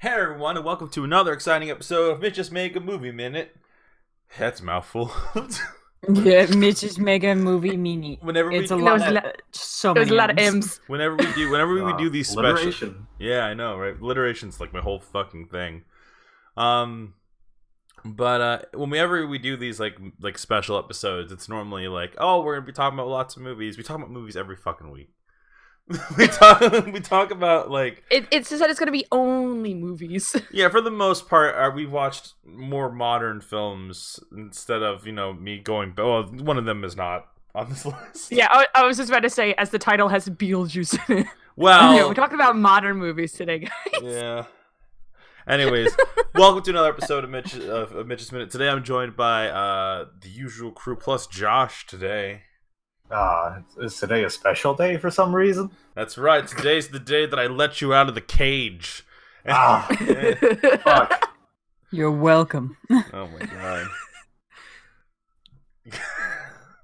Hey everyone, and welcome to another exciting episode of Mitch's Mega Movie Minute. That's a mouthful. Yeah, Mitch's Mega Movie Mini. Whenever It's we a do lot. that, So There's many a lot of M's. M's. whenever we do these special, alliteration. yeah, I know, right? Alliteration's like my whole fucking thing. But whenever we do these like special episodes, it's normally like, oh, we're gonna be talking about lots of movies. We talk about movies every fucking week. we talk about like It's just that it's gonna be only movies. yeah, for the most part, we've watched more modern films instead of me going. Well, one of them is not on this list. Yeah, I was just about to say, as the title has Beetlejuice in it. Well, Yeah, we're talking about modern movies today, guys. yeah. Anyways, welcome to another episode of Mitch's Minute. Today, I'm joined by the usual crew plus Josh. Today, Is today a special day for some reason? that's right. Today's the day that I let you out of the cage. Fuck. You're welcome. Oh my god.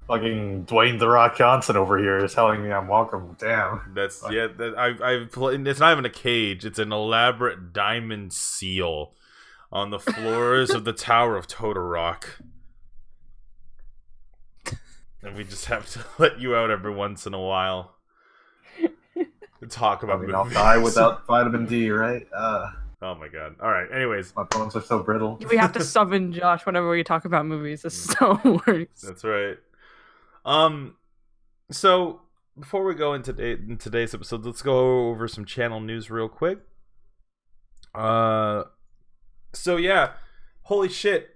Fucking Dwayne The Rock Johnson over here is telling me I'm welcome. Damn. That's yeah. It's not even a cage. It's an elaborate diamond seal on the floors of the Tower of Totorock, and we just have to let you out every once in a while to talk about I'll movies. die without vitamin D, right? Oh my god. All right. Anyways, My bones are so brittle. We have to summon Josh whenever we talk about movies. This is so works. that's right. So before we go in today's episode, let's go over some channel news real quick. So yeah, holy shit,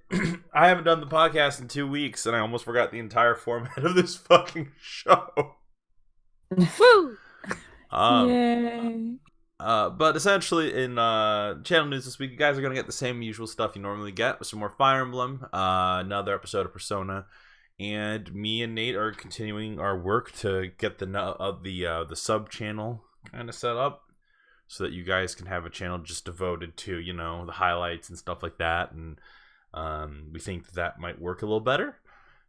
I haven't done the podcast in 2 weeks, and I almost forgot the entire format of this fucking show. Woo! Yay. But essentially in channel news this week, you guys are gonna get the same usual stuff you normally get with some more Fire Emblem, another episode of Persona. And me and Nate are continuing our work to get the sub channel kind of set up, so that you guys can have a channel just devoted to the highlights and stuff like that. And we think that might work a little better,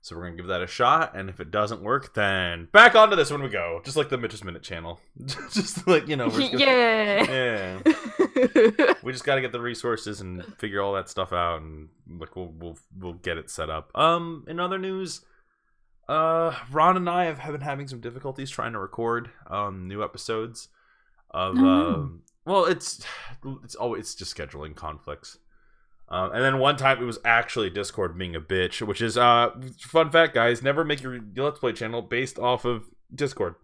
so we're gonna give that a shot. And if it doesn't work, then back onto this one we go, just like the Mitch's Minute channel. Just like we're just Yeah. we just got to get the resources and figure all that stuff out, and like we'll get it set up. In other news, Ron and I have been having some difficulties trying to record new episodes of well, it's just scheduling conflicts. And then one time it was actually Discord being a bitch, which is fun fact, guys, never make your Let's Play channel based off of Discord.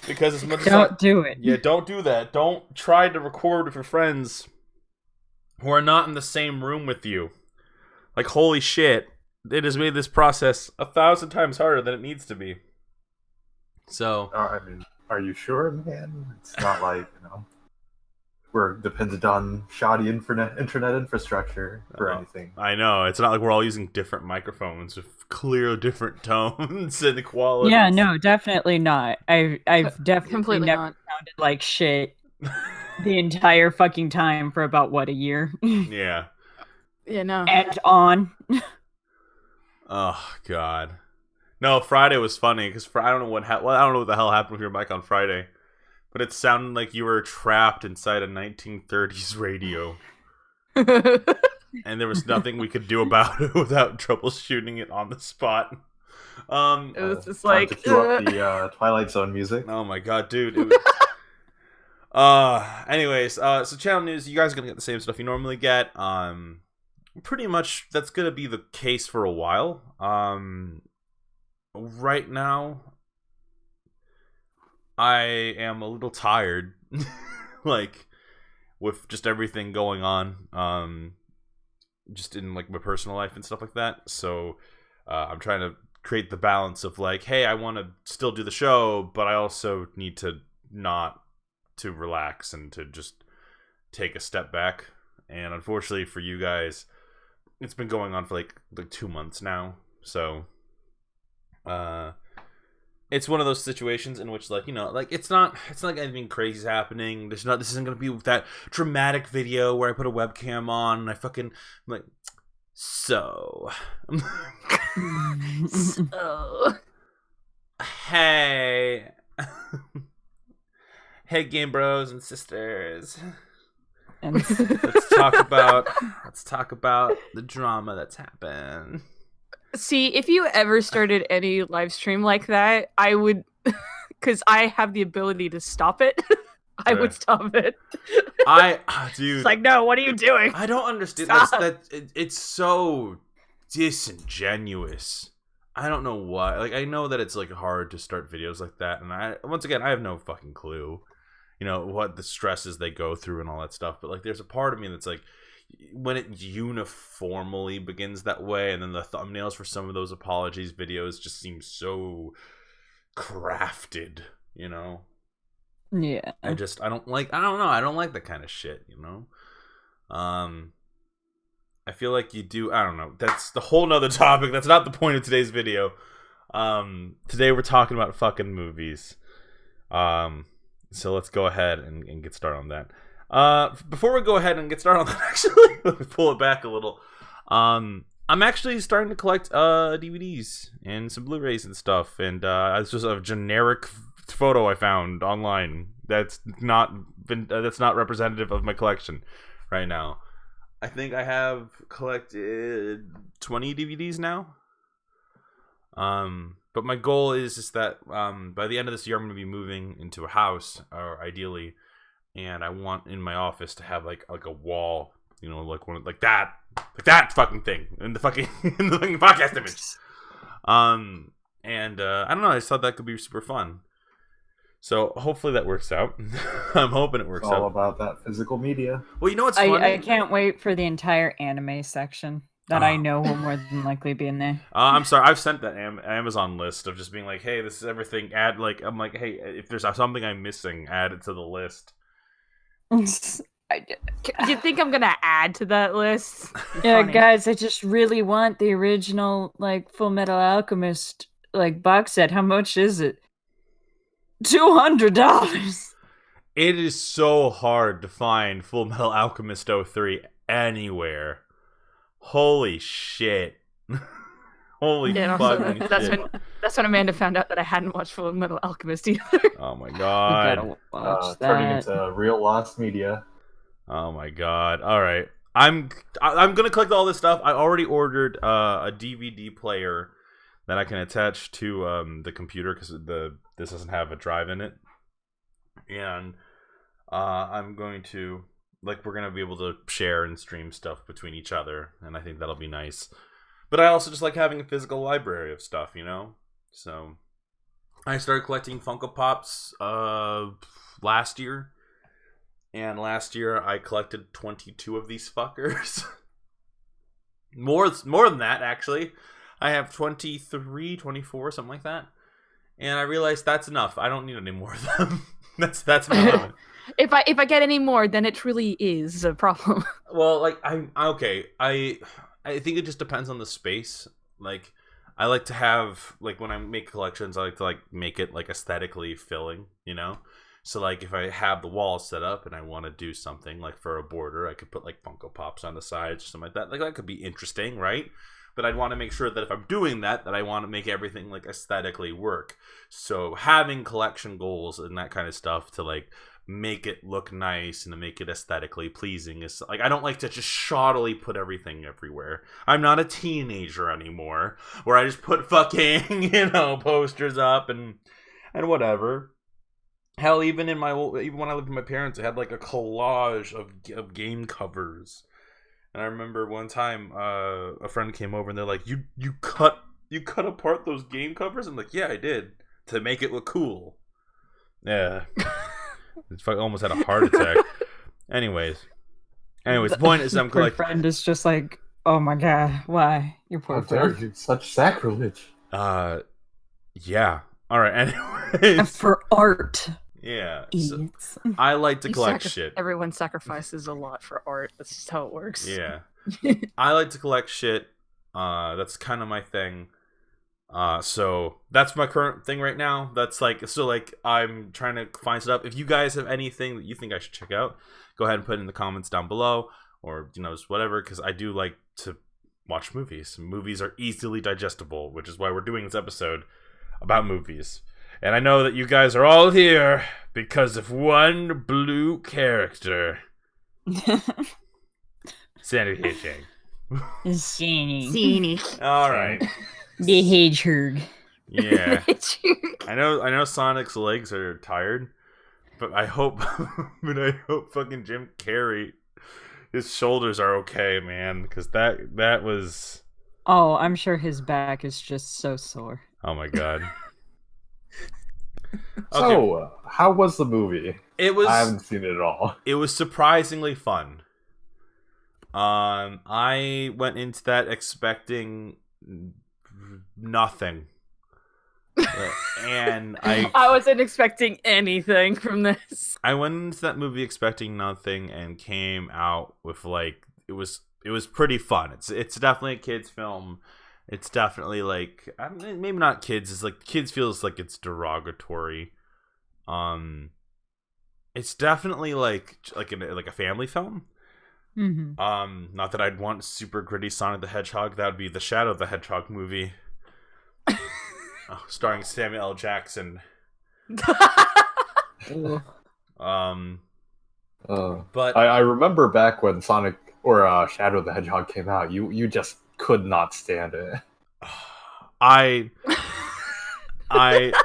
Because as much as Don't do it. yeah, don't do that. Don't try to record with your friends who are not in the same room with you. Like, holy shit, it has made this process 1,000 times harder than it needs to be. So, I mean, are you sure, man? It's not like, we're dependent on shoddy internet infrastructure for anything. I know, it's not like we're all using different microphones with clear different tones and quality. Yeah, no, definitely not. I've definitely Completely never not. sounded like shit the entire fucking time for about a year. Yeah. Yeah, no. And on. Oh, God. No, Friday was funny, because I don't know what the hell happened with your mic on Friday. But it sounded like you were trapped inside a 1930s radio. And there was nothing we could do about it without troubleshooting it on the spot. It was just Time like, to cue up the Twilight Zone music. Oh my god, dude. It was... anyways, so channel news, you guys are gonna get the same stuff you normally get. Pretty much that's gonna be the case for a while. Right now, I am a little tired, like, with just everything going on, just in like my personal life and stuff like that. So I'm trying to create the balance of like, hey, I want to still do the show, but I also need to not to relax and to just take a step back. And unfortunately for you guys, it's been going on for like 2 months now. So it's one of those situations in which, like, it's not like anything crazy is happening. This isn't gonna be that dramatic video where I put a webcam on and I fucking, I'm like, so hey, hey, game bros and sisters. happens. Let's talk about the drama that's happened. See, if you ever started any live stream like that, I would, because I have the ability to stop it. I would stop it. Dude, it's like, no, what are you doing? I don't understand. It's so disingenuous. I don't know why. Like, I know that it's like hard to start videos like that, and I have no fucking clue, what the stresses they go through and all that stuff. But like, there's a part of me that's like, when it uniformly begins that way, and then the thumbnails for some of those apologies videos just seem so crafted, Yeah. I don't like that kind of shit, I feel like you do. I don't know. That's the whole nother topic. That's not the point of today's video. Today we're talking about fucking movies. So let's go ahead and get started on that. Before we go ahead and get started on that, actually, let me pull it back a little. I'm actually starting to collect DVDs and some Blu-rays and stuff. And it's just a generic photo I found online that's not representative of my collection right now. I think I have collected 20 DVDs now. But my goal is that by the end of this year I'm going to be moving into a house, or ideally, and I want in my office to have like a wall, like one like that fucking thing in the fucking podcast image. And I don't know, I just thought that could be super fun. So hopefully that works out. I'm hoping it works out. It's all about that physical media. Well, what's funny? I can't wait for the entire anime section that I know will more than likely be in there. I'm sorry, I've sent that Amazon list of just being like, hey, this is everything. Add I'm like, hey, if there's something I'm missing, add it to the list. Do you think I'm gonna add to that list? Yeah, guys, I just really want the original Full Metal Alchemist box set. How much is it? $200. It is so hard to find Full Metal Alchemist 03 anywhere. Holy shit. Holy fucking shit. That's when Amanda found out that I hadn't watched Full Metal Alchemist either. Oh my god. You gotta watch that. Turning into real lost media. Oh my god. Alright. I'm gonna collect all this stuff. I already ordered a DVD player that I can attach to the computer because this doesn't have a drive in it, and I'm going to we're gonna be able to share and stream stuff between each other, and I think that'll be nice. But I also just like having a physical library of stuff, So I started collecting Funko Pops last year, and last year I collected 22 of these fuckers. more than that, actually. I have 23, 24, something like that. And I realized that's enough. I don't need any more of them. that's enough. If I get any more, then it truly is a problem. Well, I'm okay. I think it just depends on the space. I like to have when I make collections, I like to make it aesthetically filling, So if I have the wall set up and I want to do something for a border, I could put Funko Pops on the sides or something like that. That could be interesting, right? But I'd want to make sure that if I'm doing that I want to make everything aesthetically work. So having collection goals and that kind of stuff to make it look nice and to make it aesthetically pleasing is I don't like to just shoddily put everything everywhere. I'm not a teenager anymore where I just put fucking posters up and whatever. Hell, even when I lived with my parents, I had a collage of game covers. And I remember one time a friend came over and they're like, you cut apart those game covers? I'm like, yeah, I did, to make it look cool. Yeah. I almost had a heart attack. Anyways, the point is I'm collecting. My friend is just like, oh my god, why? Your poor friend. Such sacrilege. Yeah. All right. Anyways. For art. Yeah. So I like to collect shit. Everyone sacrifices a lot for art. That's just how it works. Yeah. I like to collect shit. That's kind of my thing. So that's my current thing right now. That's I'm trying to find stuff. If you guys have anything that you think I should check out, go ahead and put it in the comments down below, or just whatever, because I do like to watch movies. Movies are easily digestible, which is why we're doing this episode about movies. And I know that you guys are all here because of one blue character. Sanitation. Singing. All right. The hedgehog. Yeah. I know Sonic's legs are tired, but I hope fucking Jim Carrey, his shoulders are okay, man, because that was. Oh, I'm sure his back is just so sore. Oh my god. So, how was the movie? I haven't seen it at all. It was surprisingly fun. I went into that expecting nothing. And I wasn't expecting anything from this. I went into that movie expecting nothing and came out with like it was pretty fun. It's definitely a kids film. It's definitely like maybe not kids. It's like kids feels like it's derogatory. It's definitely like a family film. Mm-hmm. Not that I'd want super gritty Sonic the Hedgehog. That would be the Shadow the Hedgehog movie. Starring Samuel L. Jackson. But I remember back when Sonic or Shadow the Hedgehog came out, you just could not stand it. I'd like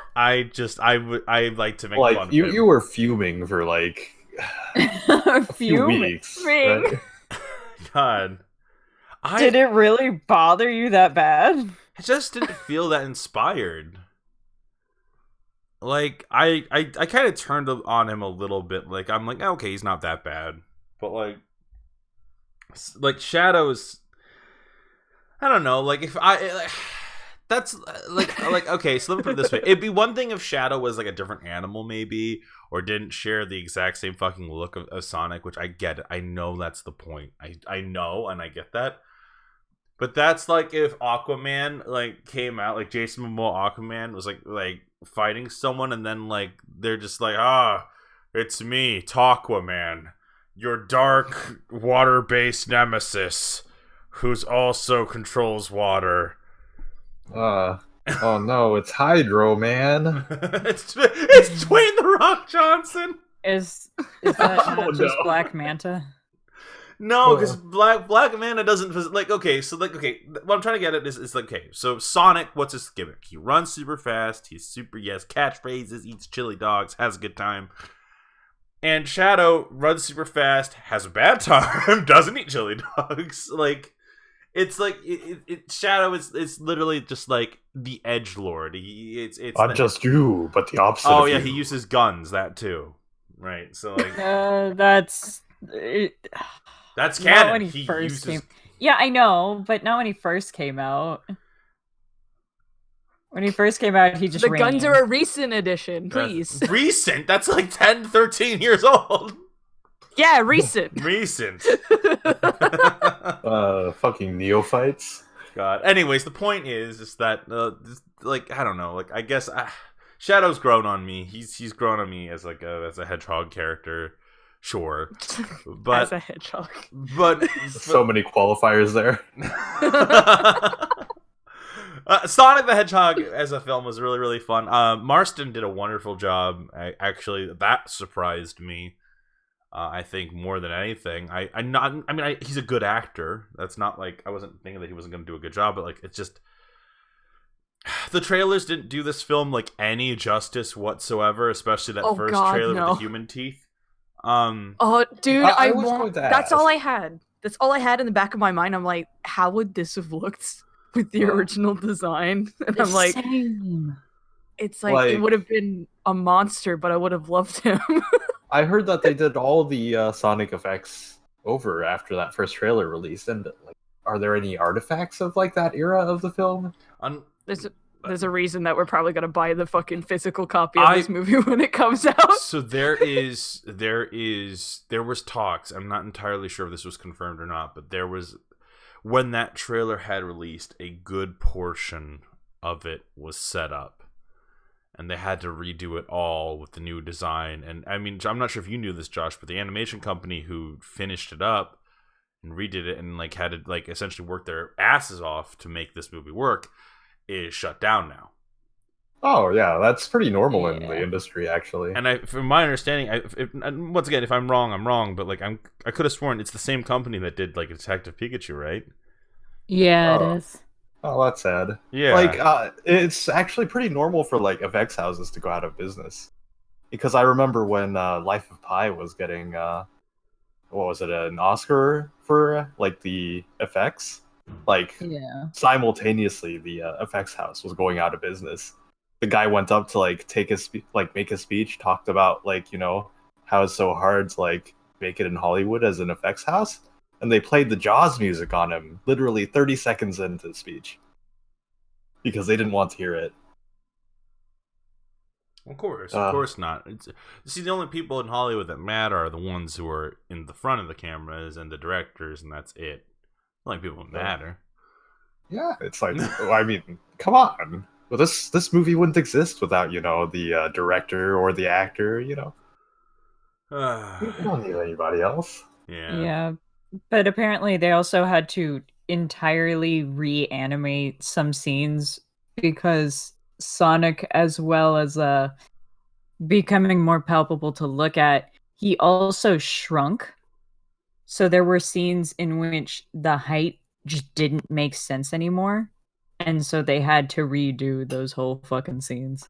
to make Like fun of you, him. you were fuming for like a few weeks. Right? God, Did it really bother you that bad? I just didn't feel that inspired. Like I kind of turned on him a little bit. Like I'm like, okay, he's not that bad, but like Shadow's. I don't know. Like if that's like okay. So let me put it this way: it'd be one thing if Shadow was like a different animal, maybe, or didn't share the exact same fucking look of Sonic. Which I get it. I know that's the point. I know and I get that. But that's like if Aquaman like came out, like Jason Momoa Aquaman was like fighting someone, and then like they're just like, it's me, Talkwaman, your dark water-based nemesis, who's also controls water. Oh no, it's Hydro Man. it's Dwayne the Rock Johnson. Is that not just Black Manta? No, because Black Manta doesn't like. Okay, so like, okay, what I'm trying to get at is like, okay, so Sonic, what's his gimmick? He runs super fast. He has catchphrases, eats chili dogs, has a good time. And Shadow runs super fast, has a bad time, doesn't eat chili dogs. Like, it's like Shadow is literally just like the edgelord. It's not just you, but the opposite. Oh of yeah, you. he uses guns. That too, right? So like, that's canon. Not when he first came. Yeah, I know, but not when he first came out. When he first came out, he just the ran. guns are a recent addition, please. Recent? That's like 10, 13 years old. Yeah, recent. Recent. Fucking neophytes. God. Anyways, the point is that like I don't know, like I guess Shadow's grown on me. He's grown on me as like as a hedgehog character. Sure, but as a hedgehog, but so many qualifiers there. Sonic the Hedgehog as a film was really, really fun. Marston did a wonderful job. Actually, that surprised me. I think more than anything. He's a good actor. That's not like I wasn't thinking that he wasn't going to do a good job, but like it's just the trailers didn't do this film like any justice whatsoever, especially that first trailer with the human teeth. Oh, dude, I was going to that's ask. all I had. That's all I had in the back of my mind. I'm like, how would this have looked with the original design? And I'm like, it's like it would have been a monster, but I would have loved him. I heard that they did all the Sonic effects over after that first trailer released, and like, are there any artifacts of like that era of the film? There's a reason that we're probably gonna buy the fucking physical copy of this movie when it comes out. So there was talks. I'm not entirely sure if this was confirmed or not, but there was when that trailer had released, a good portion of it was set up, and they had to redo it all with the new design. And I mean, I'm not sure if you knew this, Josh, but the animation company who finished it up and redid it and like had to like essentially work their asses off to make this movie work is shut down now. Oh yeah, that's pretty normal in the industry, actually. And from my understanding, once again, if I'm wrong, I'm wrong. But like, I could have sworn it's the same company that did like Detective Pikachu, right? Yeah, it is. Oh, that's sad. Yeah. Like, it's actually pretty normal for like effects houses to go out of business. Because I remember when Life of Pi was getting, what was it, an Oscar for like the effects? Like, simultaneously, the effects house was going out of business. The guy went up to like make a speech, talked about like how it's so hard to like make it in Hollywood as an effects house, and they played the Jaws music on him literally 30 seconds into the speech because they didn't want to hear it. Of course not. See, the only people in Hollywood that matter are the ones who are in the front of the cameras and the directors, and that's it. The only people that matter. Yeah, it's like, I mean, come on. Well, this movie wouldn't exist without the director or the actor. You don't need anybody else. Yeah, but apparently they also had to entirely reanimate some scenes because Sonic, as well as becoming more palpable to look at, he also shrunk. So there were scenes in which the height just didn't make sense anymore. And so they had to redo those whole fucking scenes.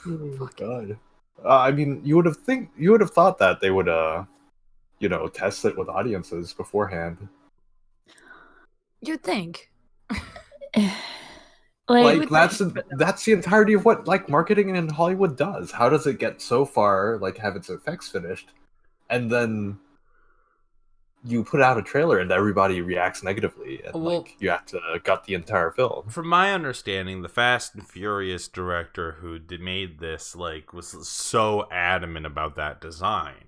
Oh God. I mean, you would have thought that they would test it with audiences beforehand. You'd think. Like that's the entirety of what like marketing in Hollywood does. How does it get so far, like have its effects finished, and then you put out a trailer and everybody reacts negatively, and like you have to gut the entire film. From my understanding, the Fast and Furious director who made this like was so adamant about that design.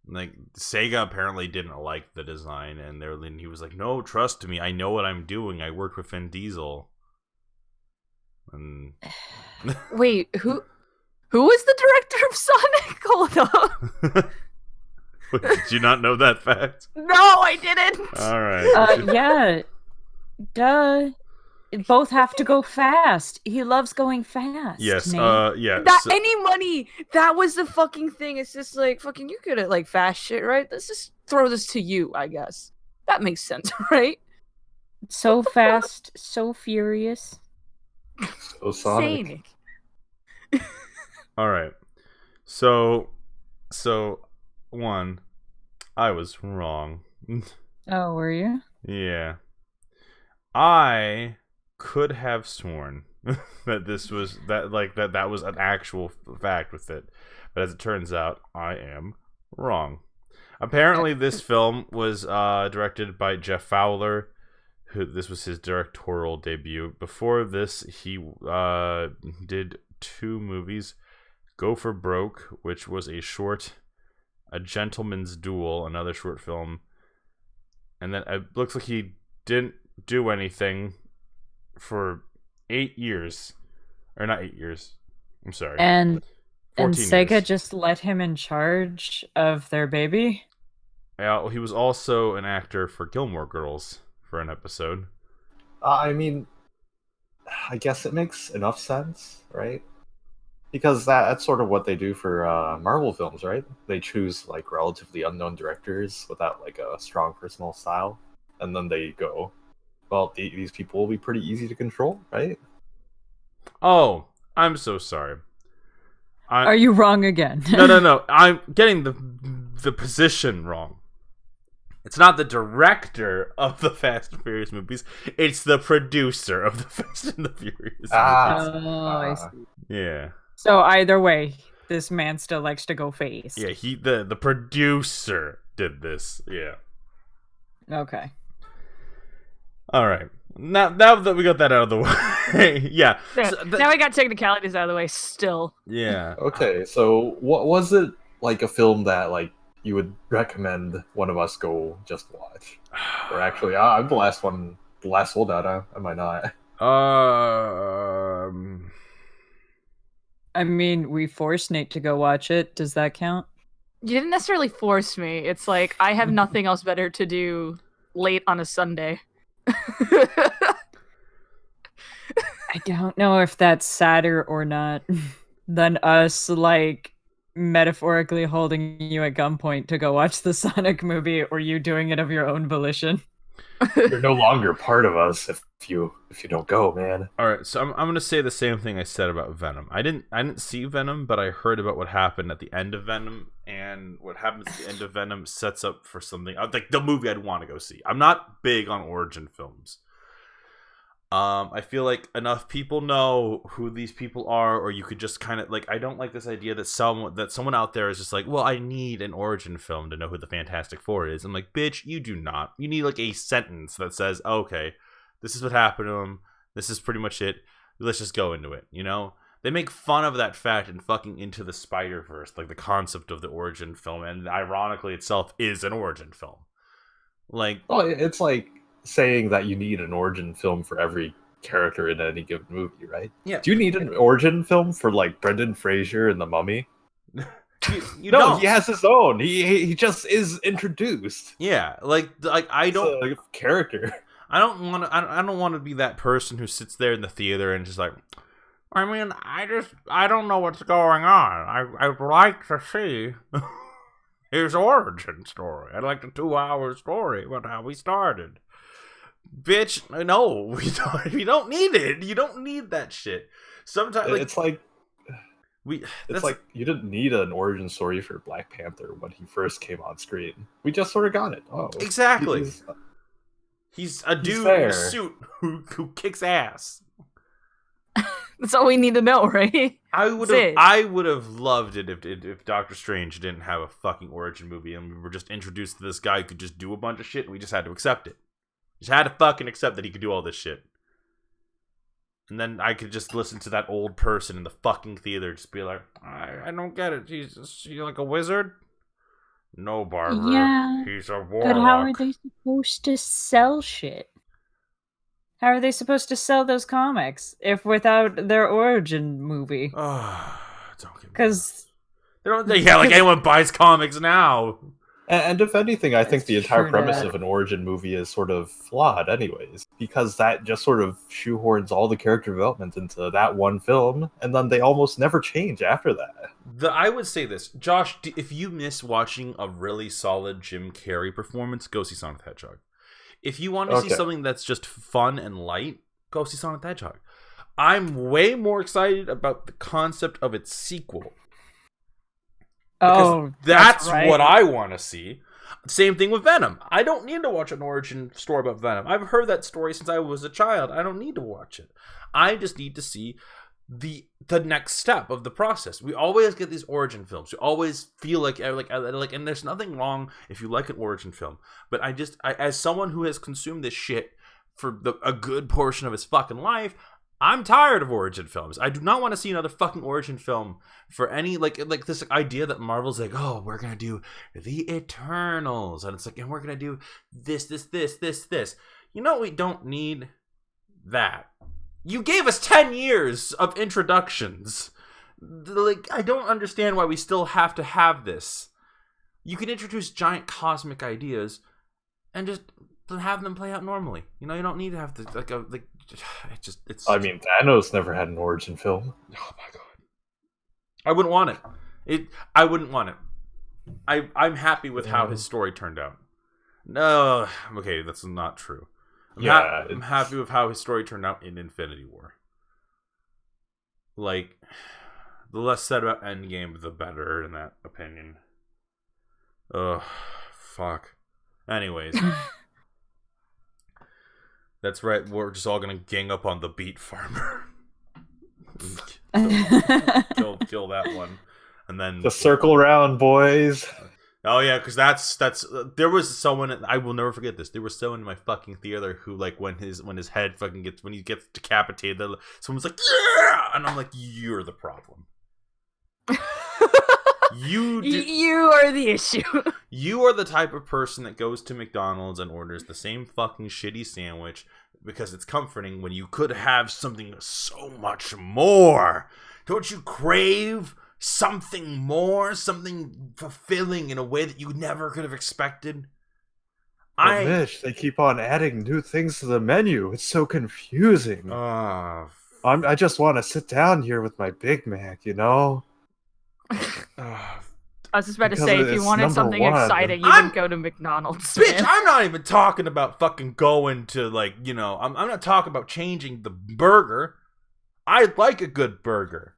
Like Sega apparently didn't like the design, and he was like, "No, trust me, I know what I'm doing. I worked with Vin Diesel." And wait, who is the director of Sonic? Hold up. Did you not know that fact? No, I didn't. All right. Yeah. Duh. Both have to go fast. He loves going fast. Yes. Nate. Yeah. Any money. That was the fucking thing. It's just like fucking. You good at like fast shit, right? Let's just throw this to you. I guess that makes sense, right? So fast, so furious. So Sonic. All right. So one, I was wrong. Oh, were you? Yeah. I could have sworn that that was an actual fact with it, but as it turns out, I am wrong. Apparently, this film was directed by Jeff Fowler. This was his directorial debut. Before this, he did 2 movies: Go for Broke, which was a short, A Gentleman's Duel, another short film, and then it looks like he didn't do anything for 8 years, or not 8 years. I'm sorry. And Sega years. just let him in charge of their baby. Yeah, well, he was also an actor for Gilmore Girls for an episode. I mean, I guess it makes enough sense, right? Because that's sort of what they do for Marvel films, right? They choose like relatively unknown directors without like a strong personal style, and then they go, well, these people will be pretty easy to control, right? Oh, I'm so sorry. Are you wrong again? No. I'm getting the position wrong. It's not the director of the Fast and Furious movies. It's the producer of the Fast and the Furious movies. I see. Yeah. So either way, this man still likes to go fast. Yeah, the producer did this. Yeah. Okay. All right. Now that we got that out of the way, yeah. Now we got technicalities out of the way. Still. Yeah. Okay, so what was it like a film that like you would recommend one of us go just watch? Or actually, I'm the last holdout. Am I not? I mean, we forced Nate to go watch it. Does that count? You didn't necessarily force me. It's like I have nothing else better to do late on a Sunday. I don't know if that's sadder or not than us, like, metaphorically holding you at gunpoint to go watch the Sonic movie, or you doing it of your own volition. You're no longer part of us if you don't go, man. All right, so I'm gonna say the same thing I said about Venom. I didn't see Venom, but I heard about what happened at the end of Venom, and what happens at the end of Venom sets up for something like the movie I'd want to go see. I'm not big on origin films. I feel like enough people know who these people are, or you could just kind of like. I don't like this idea that someone out there is just like, well, I need an origin film to know who the Fantastic Four is. I'm like, bitch, you do not. You need like a sentence that says, okay, this is what happened to him. This is pretty much it. Let's just go into it. You know, they make fun of that fact in fucking Into the Spider-Verse, like the concept of the origin film, and ironically itself is an origin film. Like, oh, it's like saying that you need an origin film for every character in any given movie, right? Yeah. Do you need an origin film for like Brendan Fraser in The Mummy? You no, don't. he has his own. He just is introduced. Yeah, like I don't like a character. I don't want to be that person who sits there in the theater and just like, I mean, I don't know what's going on. I'd like to see his origin story. I'd like a 2-hour story about how we started. Bitch, no, we don't need it. You don't need that shit. Sometimes it's like you didn't need an origin story for Black Panther when he first came on screen. We just sort of got it. Oh, exactly. He's a dude in a suit who kicks ass. That's all we need to know, right? I would have loved it if Doctor Strange didn't have a fucking origin movie and we were just introduced to this guy who could just do a bunch of shit and we just had to accept it. Just had to fucking accept that he could do all this shit. And then I could just listen to that old person in the fucking theater just be like, I don't get it. Is he like a wizard? No, Barbara. Yeah, he's a warlock. But how are they supposed to sell shit? How are they supposed to sell those comics if without their origin movie? Oh, don't get me. Because like anyone buys comics now. And if anything, I think the entire premise that. of an origin movie is sort of flawed anyways, because that just sort of shoehorns all the character development into that one film, and then they almost never change after that. I would say this, Josh, if you miss watching a really solid Jim Carrey performance, go see Sonic the Hedgehog. If you want to see something that's just fun and light, go see Sonic the Hedgehog. I'm way more excited about the concept of its sequel. Because that's right. What I want to see. Same thing with Venom. I don't need to watch an origin story about Venom. I've heard that story since I was a child. I don't need to watch it. I just need to see the next step of the process. We always get these origin films. We always feel like, and there's nothing wrong if you like an origin film. But I as someone who has consumed this shit for a good portion of his fucking life, I'm tired of origin films. I do not want to see another fucking origin film for any like this idea that Marvel's like, oh, we're gonna do the Eternals, and it's like, and we're gonna do this. You know, we don't need that. You gave us 10 years of introductions. Like, I don't understand why we still have to have this. You can introduce giant cosmic ideas and just have them play out normally. You know, you don't need to have to it's. I mean, Thanos never had an origin film. Oh my god. I wouldn't want it. I wouldn't want it. I'm happy with how his story turned out. No, okay, that's not true. I'm happy with how his story turned out in Infinity War. Like, the less said about Endgame, the better, in that opinion. Ugh, fuck. Anyways. That's right, we're just all gonna gang up on the beet farmer. kill that one. And then just circle around, boys. Oh yeah, because that's there was someone, I will never forget this. There was someone in my fucking theater who, like, when his head fucking gets, when he gets decapitated, someone's like, yeah, and I'm like, you're the problem. You are the issue. You are the type of person that goes to McDonald's and orders the same fucking shitty sandwich because it's comforting when you could have something so much more. Don't you crave something more, something fulfilling in a way that you never could have expected? Mitch, they keep on adding new things to the menu. It's so confusing. Oh, I just want to sit down here with my Big Mac, you know? I was just about to Because say, if you it's wanted number something one. exciting, you would go to McDonald's. Bitch, man. I'm not even talking about fucking going to, like, you know, I'm not talking about changing the burger. I like a good burger.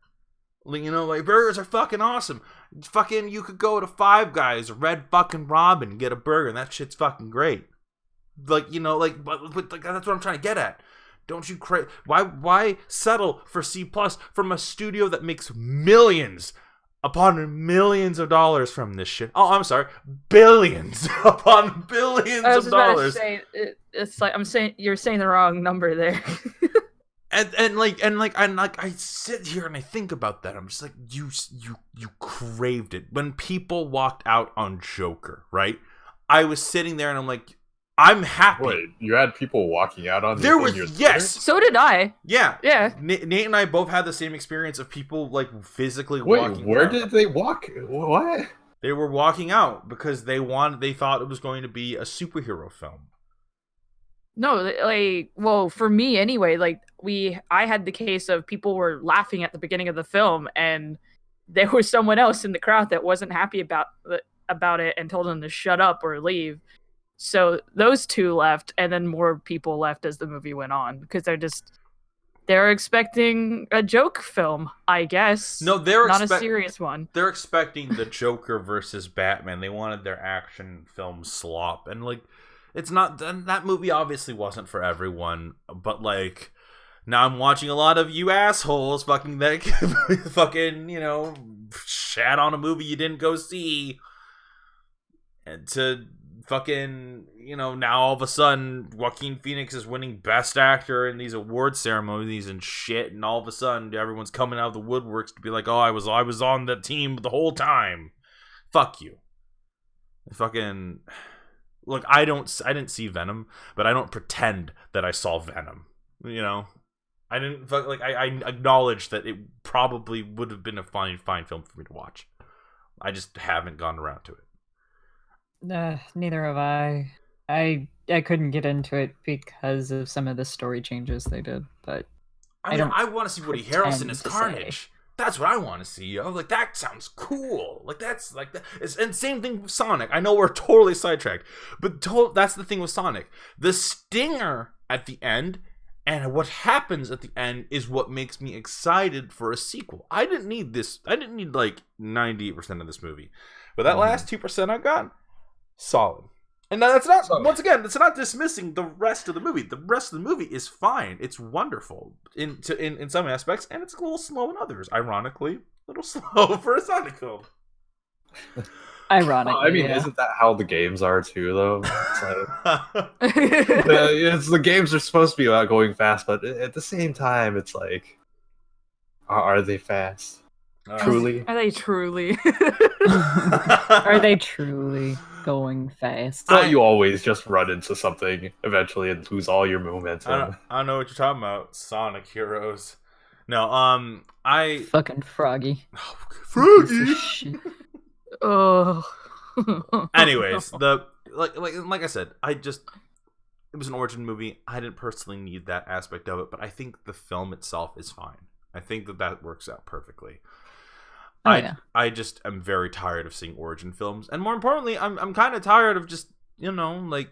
You know, like, burgers are fucking awesome. Fucking, you could go to Five Guys or Red fucking Robin and get a burger, and that shit's fucking great. Like, you know, like, but like, that's what I'm trying to get at. Don't you why settle for C+ from a studio that makes millions upon millions of dollars from this shit? Oh, I'm sorry, billions upon billions I was of just about dollars. to say, it's like you're saying the wrong number there. And I sit here and I think about that. I'm just like, you craved it. When people walked out on Joker, right? I was sitting there and I'm like, I'm happy. Wait, you had people walking out on there in was your yes. theater? So did I. Yeah. Yeah. Nate and I both had the same experience of people like physically Wait, walking where out. did they walk? What? They were walking out because they thought it was going to be a superhero film. No, like, well, for me anyway, like I had the case of people were laughing at the beginning of the film, and there was someone else in the crowd that wasn't happy about it and told them to shut up or leave. So those two left, and then more people left as the movie went on because they're expecting a joke film, I guess. No, they're not a serious one. They're expecting the Joker versus Batman. They wanted their action film slop, and like, it's not that movie. Obviously, wasn't for everyone, but like, now I'm watching a lot of you assholes fucking you know, shat on a movie you didn't go see, and to fucking, you know, now all of a sudden Joaquin Phoenix is winning Best Actor in these award ceremonies and shit, and all of a sudden everyone's coming out of the woodworks to be like, oh, I was on the team the whole time. Fuck you. Fucking look, I didn't see Venom, but I don't pretend that I saw Venom. You know, I didn't like. I acknowledge that it probably would have been a fine film for me to watch. I just haven't gone around to it. Neither have I. I couldn't get into it because of some of the story changes they did, but I want to see Woody Harrelson as Carnage. That's what I want to see, yo. Like, that sounds cool. Like, that's like that. And same thing with Sonic. I know we're totally sidetracked, but that's the thing with Sonic. The stinger at the end and what happens at the end is what makes me excited for a sequel. I didn't need this. I didn't need like 98% of this movie, but that last 2% I got, solid. And that's not, once again, it's not dismissing the rest of the movie. The rest of the movie is fine. It's wonderful in some aspects, and it's a little slow in others. Ironically, a little slow for a Sonic film. Ironically, I mean, yeah. Isn't that how the games are too, though? It's the games are supposed to be about going fast, but at the same time, it's like, are they fast? Truly? Are they truly? Are they truly going fast? Don't you always just run into something eventually and lose all your momentum? I don't know what you're talking about. Sonic Heroes. No, I fucking Froggy. Froggy. Oh. Anyways, like I said, it was an origin movie. I didn't personally need that aspect of it, but I think the film itself is fine. I think that works out perfectly. I just am very tired of seeing origin films, and more importantly, I'm kind of tired of just, you know, like,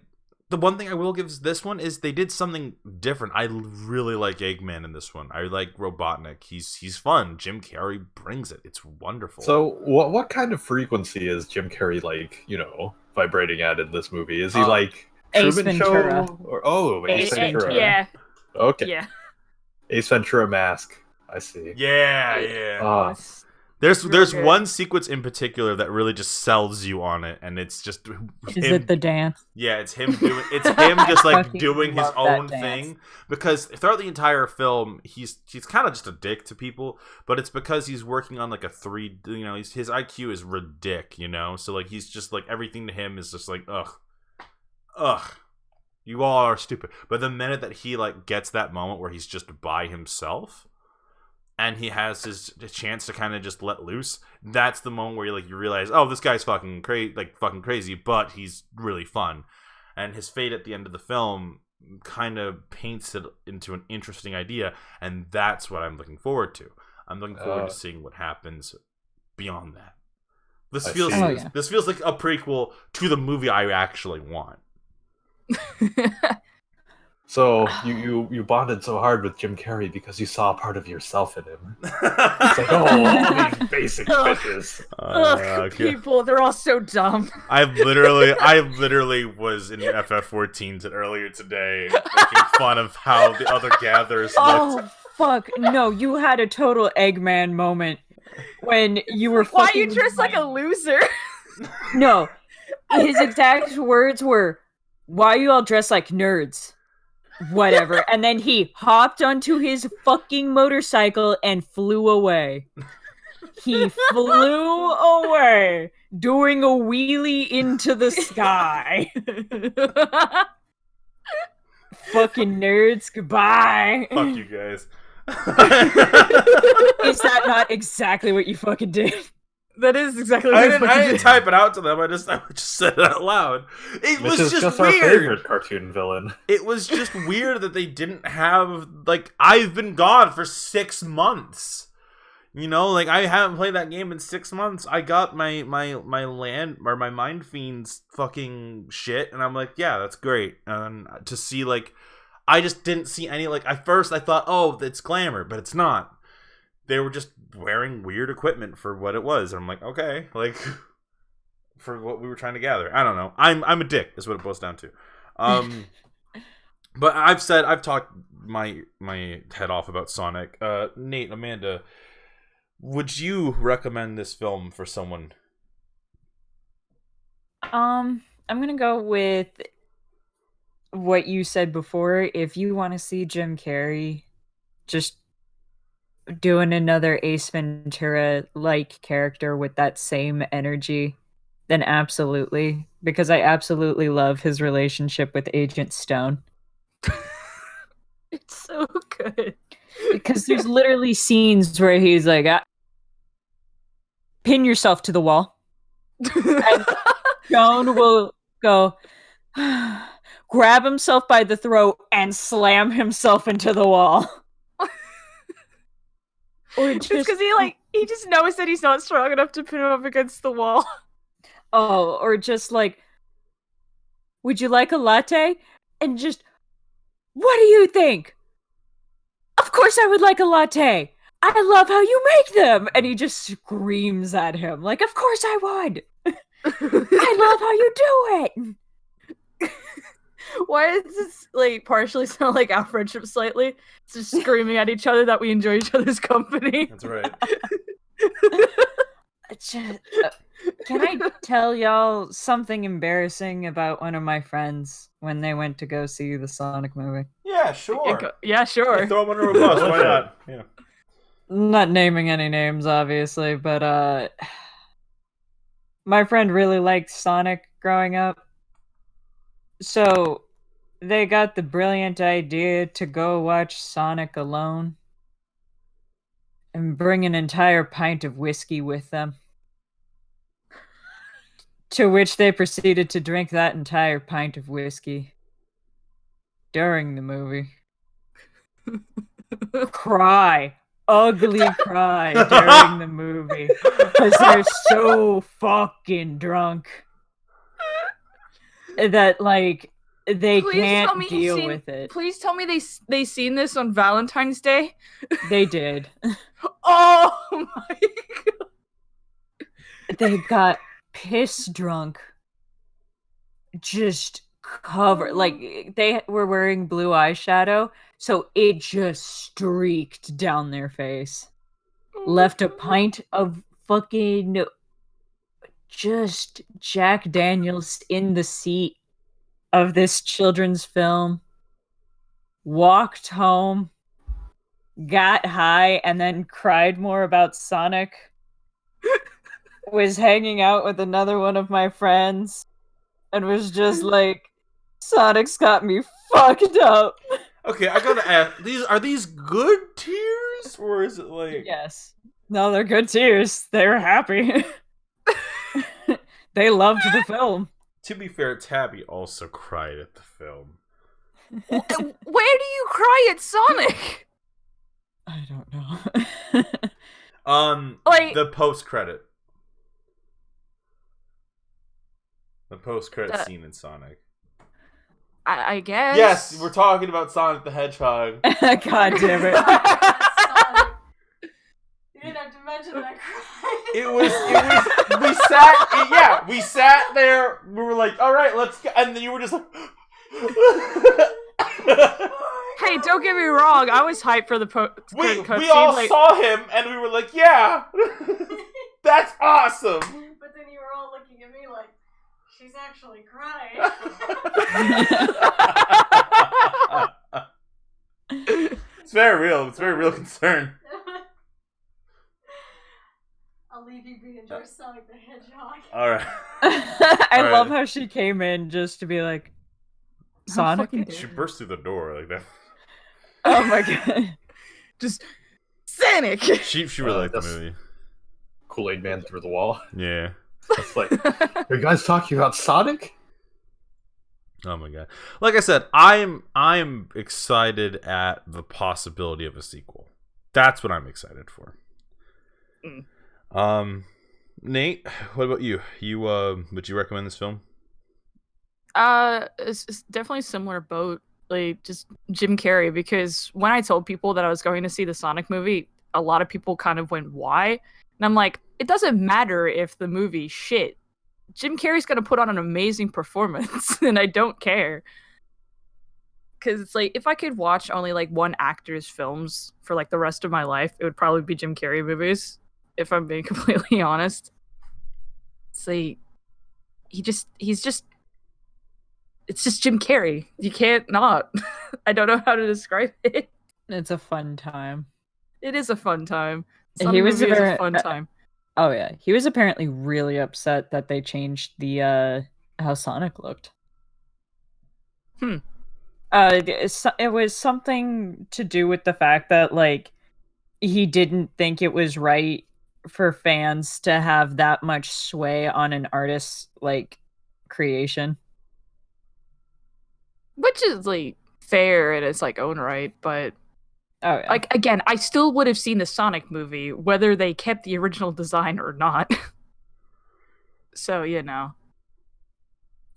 the one thing I will give this one is they did something different. I really like Eggman in this one. I like Robotnik. He's fun. Jim Carrey brings it. It's wonderful. So what kind of frequency is Jim Carrey, like, you know, vibrating at in this movie? Is he like Ace Truman Ventura. Show? Or Ace Ventura. Yeah. Okay. Yeah. Ace Ventura mask. I see. Yeah. There's one sequence in particular that really just sells you on it, and it's just it the dance? Yeah, it's him just like doing his own thing, because throughout the entire film he's kind of just a dick to people, but it's because he's working on like his IQ is ridiculous, you know, so like he's just like, everything to him is just like, ugh, you all are stupid. But the minute that he like gets that moment where he's just by himself and he has his chance to kind of just let loose, that's the moment where you realize, oh, this guy's fucking crazy, but he's really fun. And his fate at the end of the film kind of paints it into an interesting idea, and that's what I'm looking forward to. I'm looking forward to seeing what happens beyond that. This feels like a prequel to the movie I actually want. So you bonded so hard with Jim Carrey because you saw a part of yourself in him. It's like, all these basic bitches. People, they're all so dumb. I literally was in FF14 earlier today making fun of how the other gatherers looked. Oh fuck! No, you had a total Eggman moment when you were. Why you dressed like a loser? No, his exact words were, "Why are you all dressed like nerds?" Whatever. And then he hopped onto his fucking motorcycle and flew away. He flew away, doing a wheelie into the sky. Fucking nerds, goodbye. Fuck you guys. Is that not exactly what you fucking did? That is exactly what I didn't type it out to them. I just said it out loud. It Mitch was is just our weird. favorite cartoon villain. It was just weird that they didn't have, like, I've been gone for 6 months. You know, like, I haven't played that game in 6 months. I got my land or my Mind Fiends fucking shit, and I'm like, yeah, that's great. And to see, like, I just didn't see any, like, at first I thought, oh, it's glamour, but it's not. They were just wearing weird equipment for what it was. And I'm like, okay, like, for what we were trying to gather. I don't know. I'm a dick, is what it boils down to. But I've talked my head off about Sonic. Nate, Amanda, would you recommend this film for someone? I'm gonna go with what you said before. If you want to see Jim Carrey just doing another Ace Ventura-like character with that same energy, then absolutely. Because I absolutely love his relationship with Agent Stone. It's so good. Because there's literally scenes where he's like, pin yourself to the wall. And Stone will go, grab himself by the throat and slam himself into the wall. Or just because he just knows that he's not strong enough to pin him up against the wall. Oh, or just like, would you like a latte? And just, what do you think? Of course I would like a latte. I love how you make them. And he just screams at him like, of course I would. I love how you do it. Why does this like partially sound like our friendship slightly? It's just screaming at each other that we enjoy each other's company. That's right. Can I tell y'all something embarrassing about one of my friends when they went to go see the Sonic movie? Yeah, sure. Yeah, sure. Yeah, throw them under a bus. Why not? Yeah. Not naming any names, obviously, but my friend really liked Sonic growing up. So they got the brilliant idea to go watch Sonic alone and bring an entire pint of whiskey with them. To which they proceeded to drink that entire pint of whiskey during the movie. Cry. Ugly cry during the movie. Because they're so fucking drunk. That, like, they can't deal with it. Please tell me they seen this on Valentine's Day? They did. Oh my god. They got piss drunk. Just covered. Like, they were wearing blue eyeshadow, so it just streaked down their face. Left a pint of fucking just Jack Daniels in the seat of this children's film, walked home, got high, and then cried more about Sonic, was hanging out with another one of my friends, and was just like, Sonic's got me fucked up. Okay, I gotta ask, are these good tears, or is it like... Yes. No, they're good tears. They were happy. They loved the film. To be fair, Tabby also cried at the film. Where do you cry at Sonic? I don't know. The post-credit. The post-credit scene in Sonic. I guess. Yes, we're talking about Sonic the Hedgehog. God damn it. You didn't have to mention that I cried. We sat there, we were like, all right, let's go. And then you were just like... Hey, don't get me wrong. I was hyped for the we all saw him, and we were like, yeah, that's awesome. But then you were all looking at me like, she's actually crying. It's very real. It's very real concern. I'll leave you be enjoy Sonic the Hedgehog. All right. I love how she came in just to be like, Sonic? She burst through the door like that. Oh my god. Just Sonic! She really liked the movie. Kool-Aid Man through the wall. Yeah. It's like, are you guys talking about Sonic? Oh my god! Like I said, I'm excited at the possibility of a sequel. That's what I'm excited for. Nate, what about you? Would you recommend this film? It's definitely a similar boat. Like just Jim Carrey, because when I told people that I was going to see the Sonic movie, a lot of people kind of went, "Why?" And I'm like, it doesn't matter if the movie's shit. Jim Carrey's gonna put on an amazing performance, and I don't care. Because it's like, if I could watch only like one actor's films for like the rest of my life, it would probably be Jim Carrey movies, if I'm being completely honest. It's like, it's just Jim Carrey. You can't not. I don't know how to describe it. It's a fun time. It is a fun time. He was a fun time. Oh yeah, he was apparently really upset that they changed the how Sonic looked. It was something to do with the fact that like he didn't think it was right for fans to have that much sway on an artist's like creation, which is like fair in its like own right, but oh yeah. Like again, I still would have seen the Sonic movie whether they kept the original design or not. So, you know.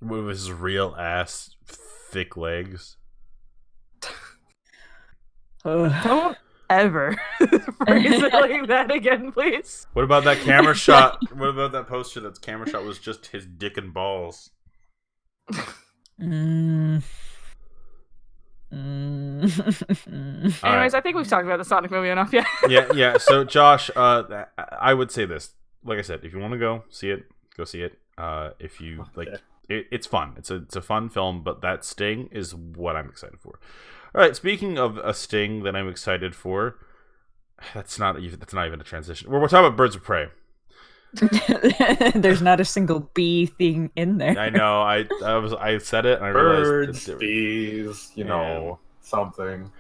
With his real ass thick legs. Don't ever phrase it like that again, please. What about that camera shot? What about that poster that's camera shot was just his dick and balls? Anyways, right. I think we've talked about the Sonic movie enough, yeah. yeah. So, Josh, I would say this. Like I said, if you want to go see it, go see it. If you like, it's fun. It's a fun film, but that sting is what I'm excited for. All right. Speaking of a sting that I'm excited for, that's not even a transition. We're talking about Birds of Prey. There's not a single bee thing in there. I know. I said it and I Birds, realized bees, something.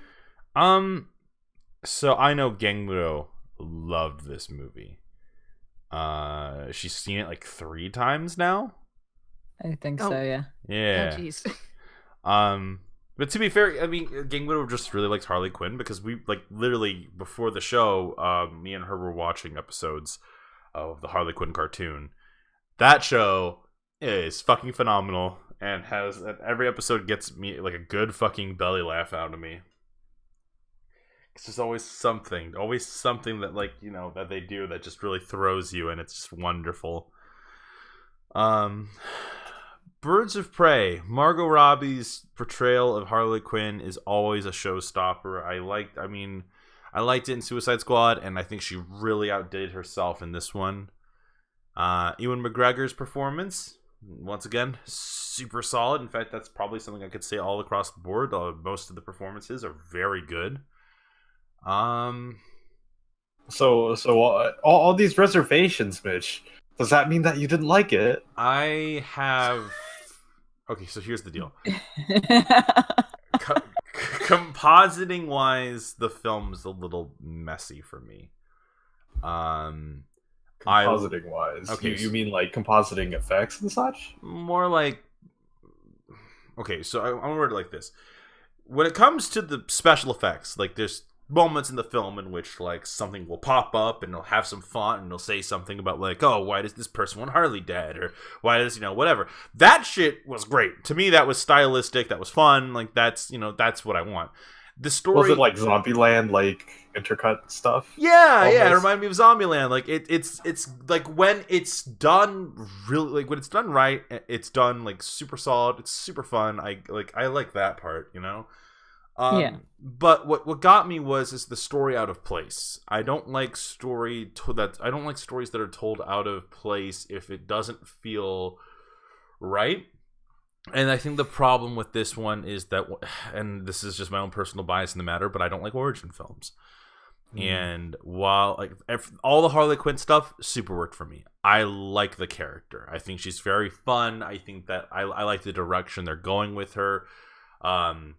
So I know Ganglo loved this movie. She's seen it like 3 times now. I think so, yeah. Yeah. Oh, jeez. But to be fair, I mean, Ganglo just really likes Harley Quinn because we like literally before the show, me and her were watching episodes of the Harley Quinn cartoon. That show is fucking phenomenal and has every episode gets me like a good fucking belly laugh out of me. It's just always something that like, that they do that just really throws you and it's just wonderful. Birds of Prey. Margot Robbie's portrayal of Harley Quinn is always a showstopper. I liked it in Suicide Squad, and I think she really outdid herself in this one. Ewan McGregor's performance, once again, super solid. In fact, that's probably something I could say all across the board. Most of the performances are very good. So all these reservations, Mitch. Does that mean that you didn't like it? I have. Okay, so here's the deal. Compositing wise, the film's a little messy for me. Compositing wise, okay, you mean like compositing effects and such? More like, okay, so I want to word it like this: when it comes to the special effects, like there's moments in the film in which like something will pop up and it'll have some font and it'll say something about like, oh, why does this person want Harley dead, or why does whatever. That shit was great to me. That was stylistic. That was fun. Like that's that's what I want. The story was it like Zombieland, like intercut stuff? Yeah, it reminded me of Zombieland. Like it's like when it's done really, like when it's done right, it's done like super solid. It's super fun. I like that part, Yeah. But what got me is the story out of place. I don't like stories that are told out of place if it doesn't feel right. And I think the problem with this one is that, and this is just my own personal bias in the matter, but I don't like origin films. And while all the Harley Quinn stuff super worked for me, I like the character. I think she's very fun. I think that I like the direction they're going with her, and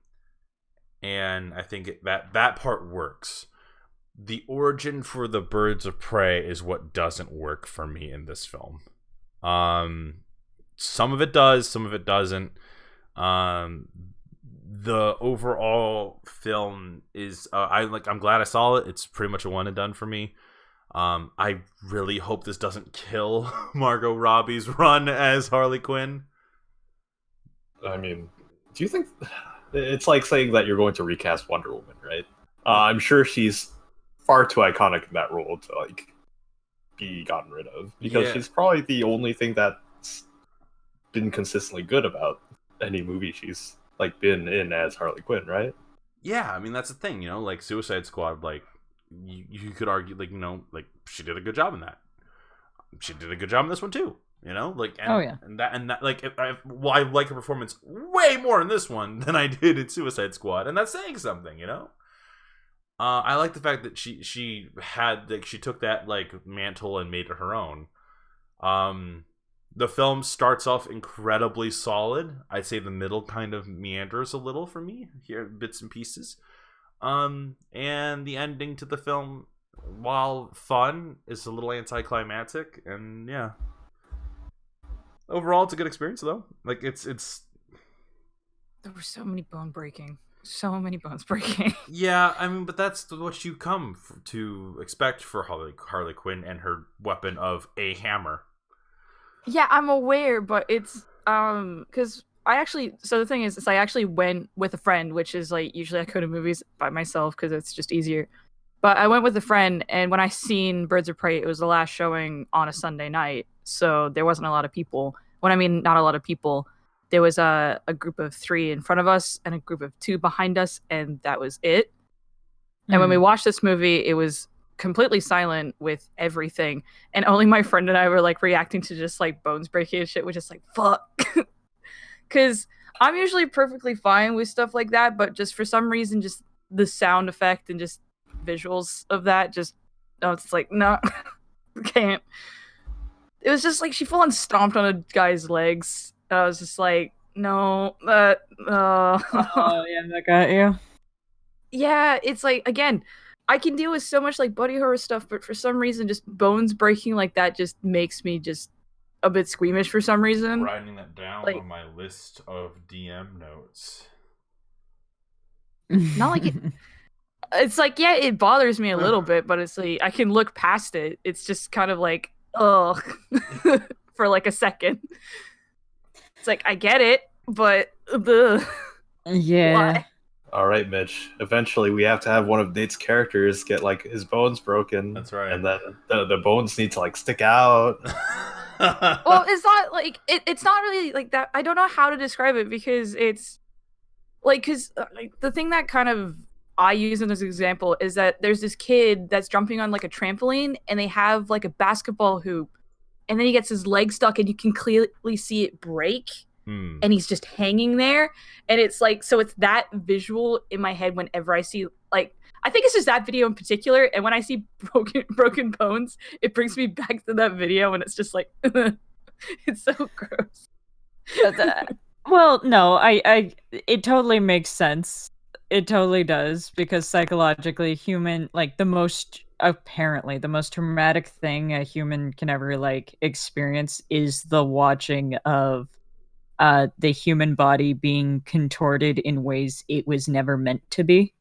I think that part works. The origin for the Birds of Prey is what doesn't work for me in this film. Some of it does, some of it doesn't. The overall film is I'm glad I saw it. It's pretty much a one and done for me. I really hope this doesn't kill Margot Robbie's run as Harley Quinn. I mean, do you think it's like saying that you're going to recast Wonder Woman, right? I'm sure she's far too iconic in that role to like be gotten rid of, because she's probably the only thing that's been consistently good about any movie she's like been in as Harley Quinn, right? Yeah, I mean that's the thing, like Suicide Squad, like you could argue, like like she did a good job in that. She did a good job in this one too, like and that like I like her performance way more in this one than I did in Suicide Squad, and that's saying something, I like the fact that she had like she took that like mantle and made it her own. The film starts off incredibly solid. I'd say the middle kind of meanders a little for me here, bits and pieces. And the ending to the film, while fun, is a little anticlimactic. And yeah, overall, it's a good experience though. Like it's. There were so many bones breaking. Yeah, I mean, but that's what you come to expect for Harley Quinn and her weapon of a hammer. Yeah, I'm aware, but it's because the thing is I actually went with a friend, which is like usually I go to movies by myself because it's just easier. But I went with a friend, and when I seen Birds of Prey, it was the last showing on a Sunday night, so there wasn't a lot of people. When I mean not a lot of people, there was a group of 3 in front of us and a group of 2 behind us, and that was it. And when we watched this movie, it was completely silent with everything, and only my friend and I were like reacting to just like bones breaking and shit, which is like fuck. Because I'm usually perfectly fine with stuff like that, but just for some reason, just the sound effect and just visuals of that, it's like no, can't. It was just like she full on stomped on a guy's legs. I was just like, no, that. Oh yeah, that got you. Yeah, it's like again. I can deal with so much like body horror stuff, but for some reason, just bones breaking like that just makes me just a bit squeamish for some reason. Writing that down on my list of DM notes. Not like it. It's like, yeah, it bothers me a little bit, but it's like I can look past it. It's just kind of like, ugh, for like a second. It's like I get it, but yeah. Why? All right, Mitch. Eventually, we have to have one of Nate's characters get like his bones broken. That's right. And then the bones need to like stick out. Well, it's not like it's not really like that. I don't know how to describe it because it's like the thing that kind of I use in this example is that there's this kid that's jumping on like a trampoline and they have like a basketball hoop, and then he gets his leg stuck and you can clearly see it break. And he's just hanging there, and it's like, so it's that visual in my head whenever I see, like, I think it's just that video in particular, and when I see broken bones, it brings me back to that video, and it's just like it's so gross. Well, no, it totally makes sense. It totally does, because psychologically the most traumatic thing a human can ever like experience is the watching of the human body being contorted in ways it was never meant to be.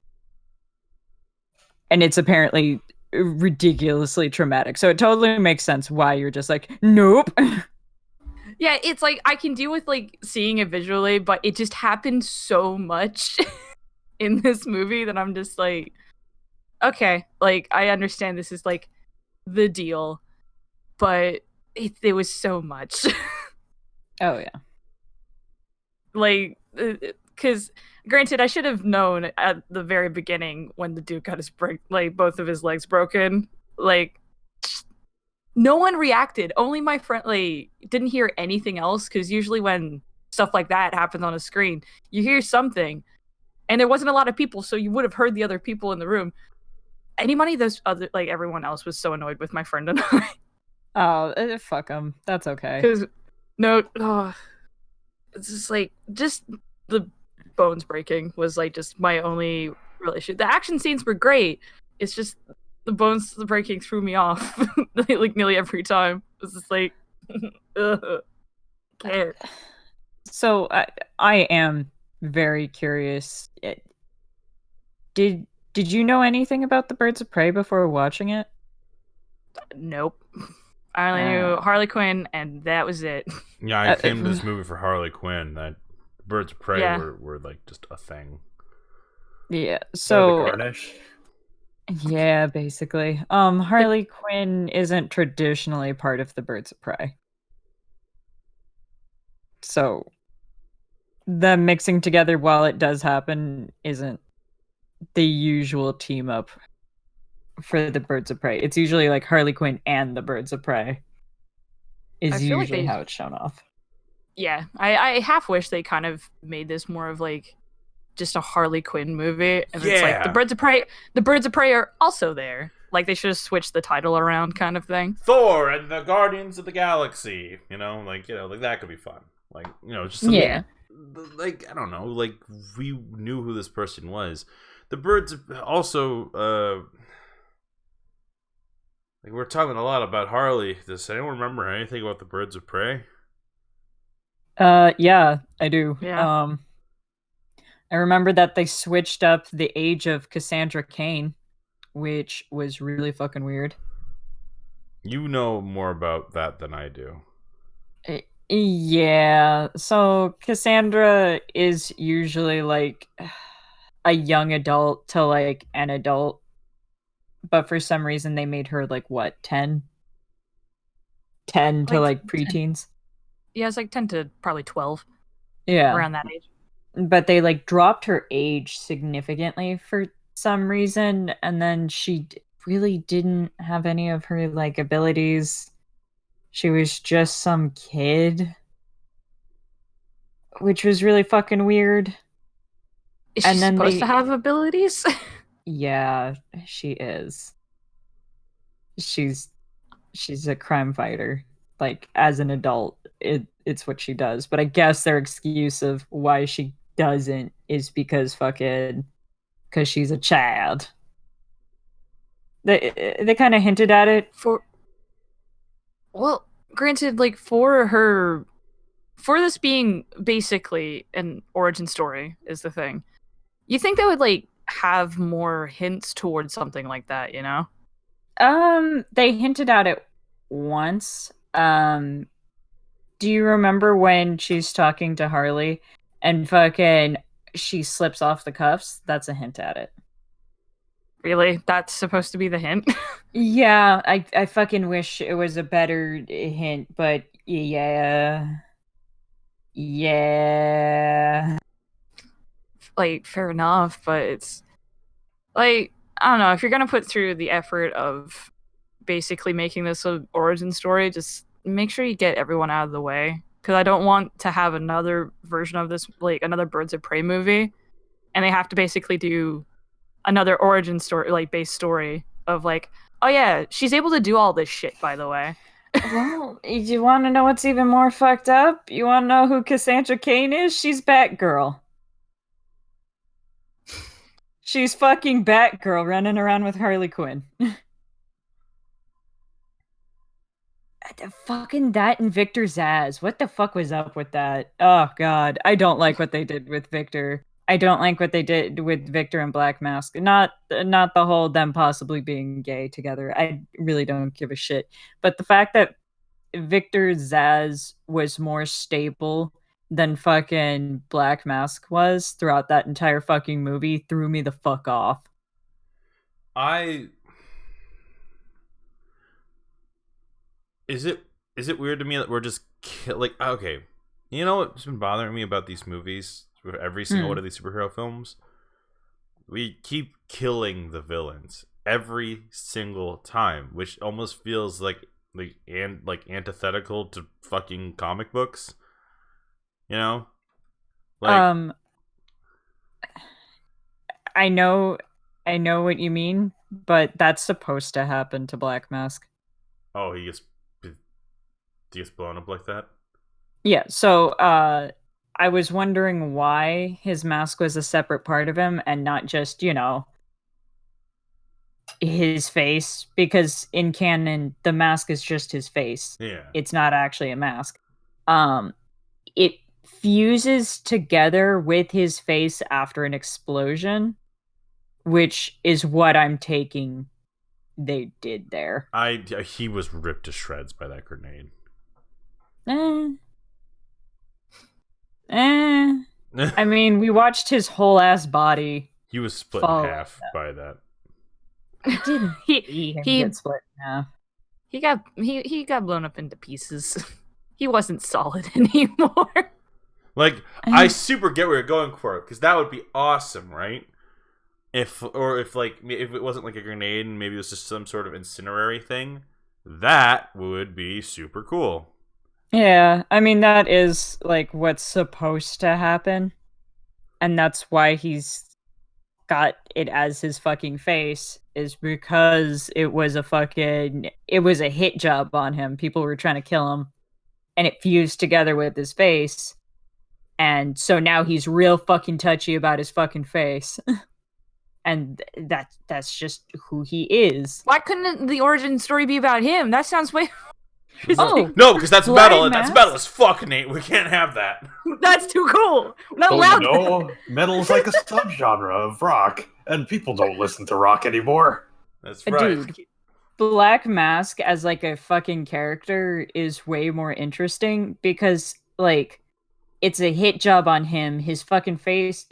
And it's apparently ridiculously traumatic. So it totally makes sense why you're just like, nope. Yeah, it's like I can deal with like seeing it visually, but it just happened so much in this movie that I'm just like, okay, like I understand this is like the deal, but it was so much. Oh yeah. Like, because granted, I should have known at the very beginning when the dude got his both of his legs broken. Like, no one reacted. Only my friend didn't hear anything else. Because usually when stuff like that happens on a screen, you hear something, and there wasn't a lot of people, so you would have heard the other people in the room. Anybody, those other everyone else was so annoyed with my friend and I. Oh, fuck them. That's okay. Because it's just the bones breaking was like just my only real issue. The action scenes were great. It's just the bones breaking threw me off like nearly every time. It was just like, care. So I am very curious. Did you know anything about the Birds of Prey before watching it? Nope. I only knew Harley Quinn, and that was it. Yeah, I came to this movie for Harley Quinn. That Birds of Prey were like just a thing. Yeah. So the Carnage. Yeah, basically. Harley Quinn isn't traditionally part of the Birds of Prey. So the mixing together, while it does happen, isn't the usual team up for the Birds of Prey. It's usually like Harley Quinn and the Birds of Prey is usually how it's shown off. Yeah, I half wish they kind of made this more of like just a Harley Quinn movie. And it's like the Birds of Prey are also there. Like they should have switched the title around, kind of thing. Thor and the Guardians of the Galaxy. Like that could be fun. Like just something, like I don't know. Like we knew who this person was. The Birds also. Like we're talking a lot about Harley. Does anyone remember anything about the Birds of Prey? Yeah, I do. Yeah. I remember that they switched up the age of Cassandra Cain, which was really fucking weird. You know more about that than I do. Yeah, so Cassandra is usually like a young adult to like an adult, but for some reason they made her like what, 10? 10 to like preteens? Yeah, it's like 10 to probably 12. Yeah. Around that age. But they like dropped her age significantly for some reason, and then she really didn't have any of her like abilities. She was just some kid, which was really fucking weird. Is she supposed to have abilities? Yeah, she is. She's a crime fighter. Like as an adult, it's what she does. But I guess their excuse of why she doesn't is because she's a child. They kind of hinted at it Well, granted, like for this being basically an origin story is the thing. You think they would like have more hints towards something like that, you know? They hinted at it once. Do you remember when she's talking to Harley and fucking she slips off the cuffs? That's a hint at it. Really? That's supposed to be the hint? Yeah, I fucking wish it was a better hint, but yeah. Yeah. Like, fair enough, but it's like, I don't know, if you're gonna put through the effort of basically making this an origin story, just make sure you get everyone out of the way. Because I don't want to have another version of this, like another Birds of Prey movie, and they have to basically do another origin story, like base story of like, oh yeah, she's able to do all this shit, by the way. Well, you want to know what's even more fucked up? You want to know who Cassandra Cain is? She's Batgirl. She's fucking Batgirl running around with Harley Quinn. fucking that and Victor Zsasz. What the fuck was up with that? Oh god, I don't like what they did with Victor. I don't like what they did with Victor and Black Mask. Not the whole them possibly being gay together. I really don't give a shit. But the fact that Victor Zsasz was more stable than fucking Black Mask was throughout that entire fucking movie threw me the fuck off. Is it weird to me that we're just like, okay, you know what's been bothering me about these movies, with every single one of these superhero films? We keep killing the villains every single time, which almost feels like antithetical to fucking comic books. You know? Like, I know what you mean, but that's supposed to happen to Black Mask. Oh, he gets blown up like that? Yeah, so I was wondering why his mask was a separate part of him and not just, his face, because in canon the mask is just his face. Yeah. It's not actually a mask. It fuses together with his face after an explosion, which is what I'm taking they did there. He was ripped to shreds by that grenade. I mean, we watched his whole ass body. He was split in half by that. Didn't he get split in half? He got blown up into pieces. He wasn't solid anymore. Like, I super get where you're going for it, because that would be awesome, right? If it wasn't like a grenade and maybe it was just some sort of incinerary thing, that would be super cool. Yeah, I mean, that is like what's supposed to happen, and that's why he's got it as his fucking face, is because it was a hit job on him. People were trying to kill him, and it fused together with his face, and so now he's real fucking touchy about his fucking face. And that's just who he is. Why couldn't the origin story be about him? That sounds way... No, because that's metal, and that's metal as fuck, Nate. We can't have that. That's too cool. We're not allowed. No, metal's like a subgenre of rock, and people don't listen to rock anymore. That's right. Dude, Black Mask as like a fucking character is way more interesting because like it's a hit job on him. His fucking face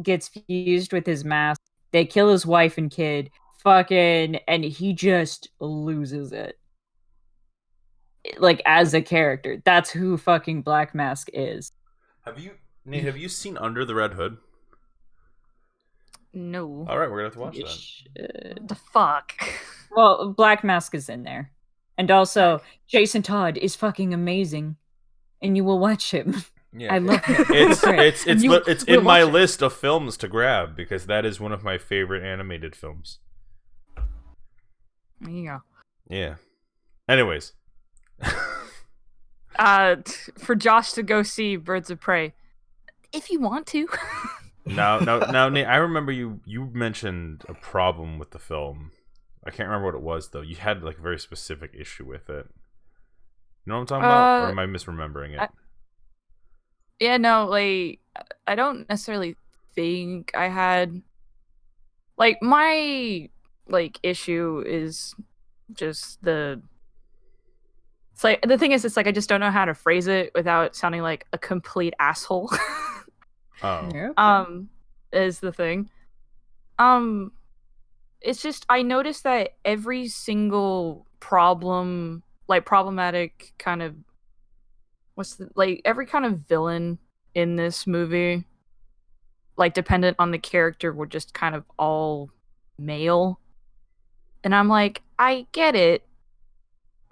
gets fused with his mask. They kill his wife and kid. And he just loses it. Like, as a character. That's who fucking Black Mask is. Nate, have you seen Under the Red Hood? No. Alright, we're gonna have to watch that. The fuck? Well, Black Mask is in there. And also, Jason Todd is fucking amazing. And you will watch him. Yeah. I love him. It's in my list of films to grab, because that is one of my favorite animated films. There you go. Yeah. Anyways. For Josh to go see Birds of Prey, if you want to. Now, Nate, I remember you mentioned a problem with the film. I can't remember what it was though. You had like a very specific issue with it. You know what I'm talking about, or am I misremembering it? Yeah, no, like I don't necessarily think I had like my issue is just it's like the thing is, it's like I just don't know how to phrase it without sounding like a complete asshole. Oh. Is the thing. It's just I noticed that every single problematic kind of every kind of villain in this movie, like dependent on the character, were just kind of all male. And I'm like, I get it,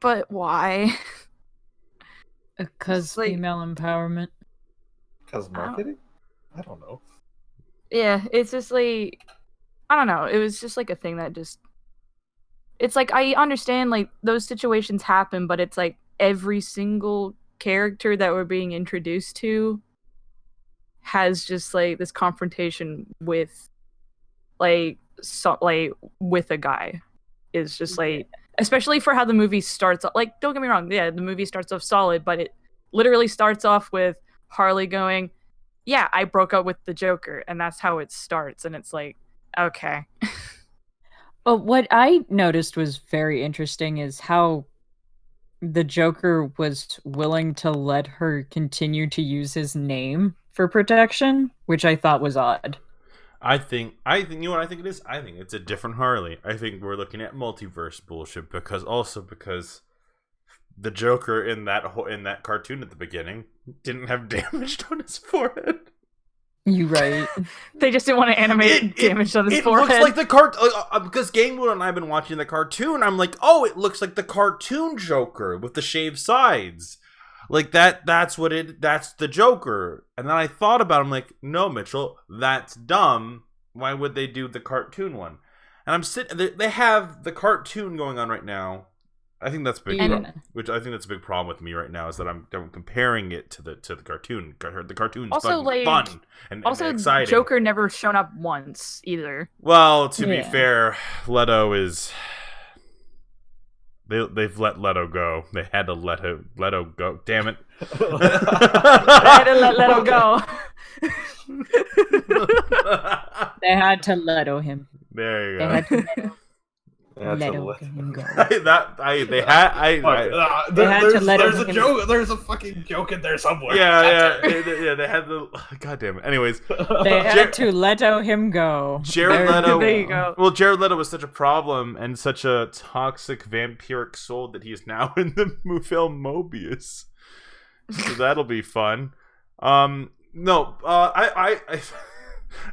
but why? Because female empowerment. Because marketing? I don't know. Yeah, it's just like, I don't know. It was just like a thing that just, it's like I understand like those situations happen, but it's like every single character that we're being introduced to has just like this confrontation with with a guy is just like especially for how the movie starts off. Like, don't get me wrong, yeah, the movie starts off solid, but it literally starts off with Harley going, yeah, I broke up with the Joker, and that's how it starts, and it's like, okay. But what I noticed was very interesting is how the Joker was willing to let her continue to use his name for protection, which I thought was odd. I think you know what I think it is? I think it's a different Harley. I think we're looking at multiverse bullshit because the Joker in that cartoon at the beginning didn't have damage on his forehead. You right. They just didn't want to animate damage on his forehead. It looks like the because Gangwood and I have been watching the cartoon. I'm like, oh, it looks like the cartoon Joker with the shaved sides. Like that's the Joker. And then I thought about it, I'm like, no, Mitchell, that's dumb. Why would they do the cartoon one? And I'm sitting, they have the cartoon going on right now. I think that's big. Which I think that's a big problem with me right now is that I'm comparing it to the cartoon. The cartoon's also fun and exciting. Joker never shown up once either. Well, to be fair, Leto is. They've let Leto go. They had to let Leto go. Damn it! They had to let Leto go. They had to Leto him. There you go. They had to Leto him go. There's a fucking joke in there somewhere. Yeah. They had the. God damn it. Anyways, they had to Leto him go. Jared Leto. There you go. Well, Jared Leto was such a problem and such a toxic vampiric soul that he is now in the film Mobius. So that'll be fun. No. I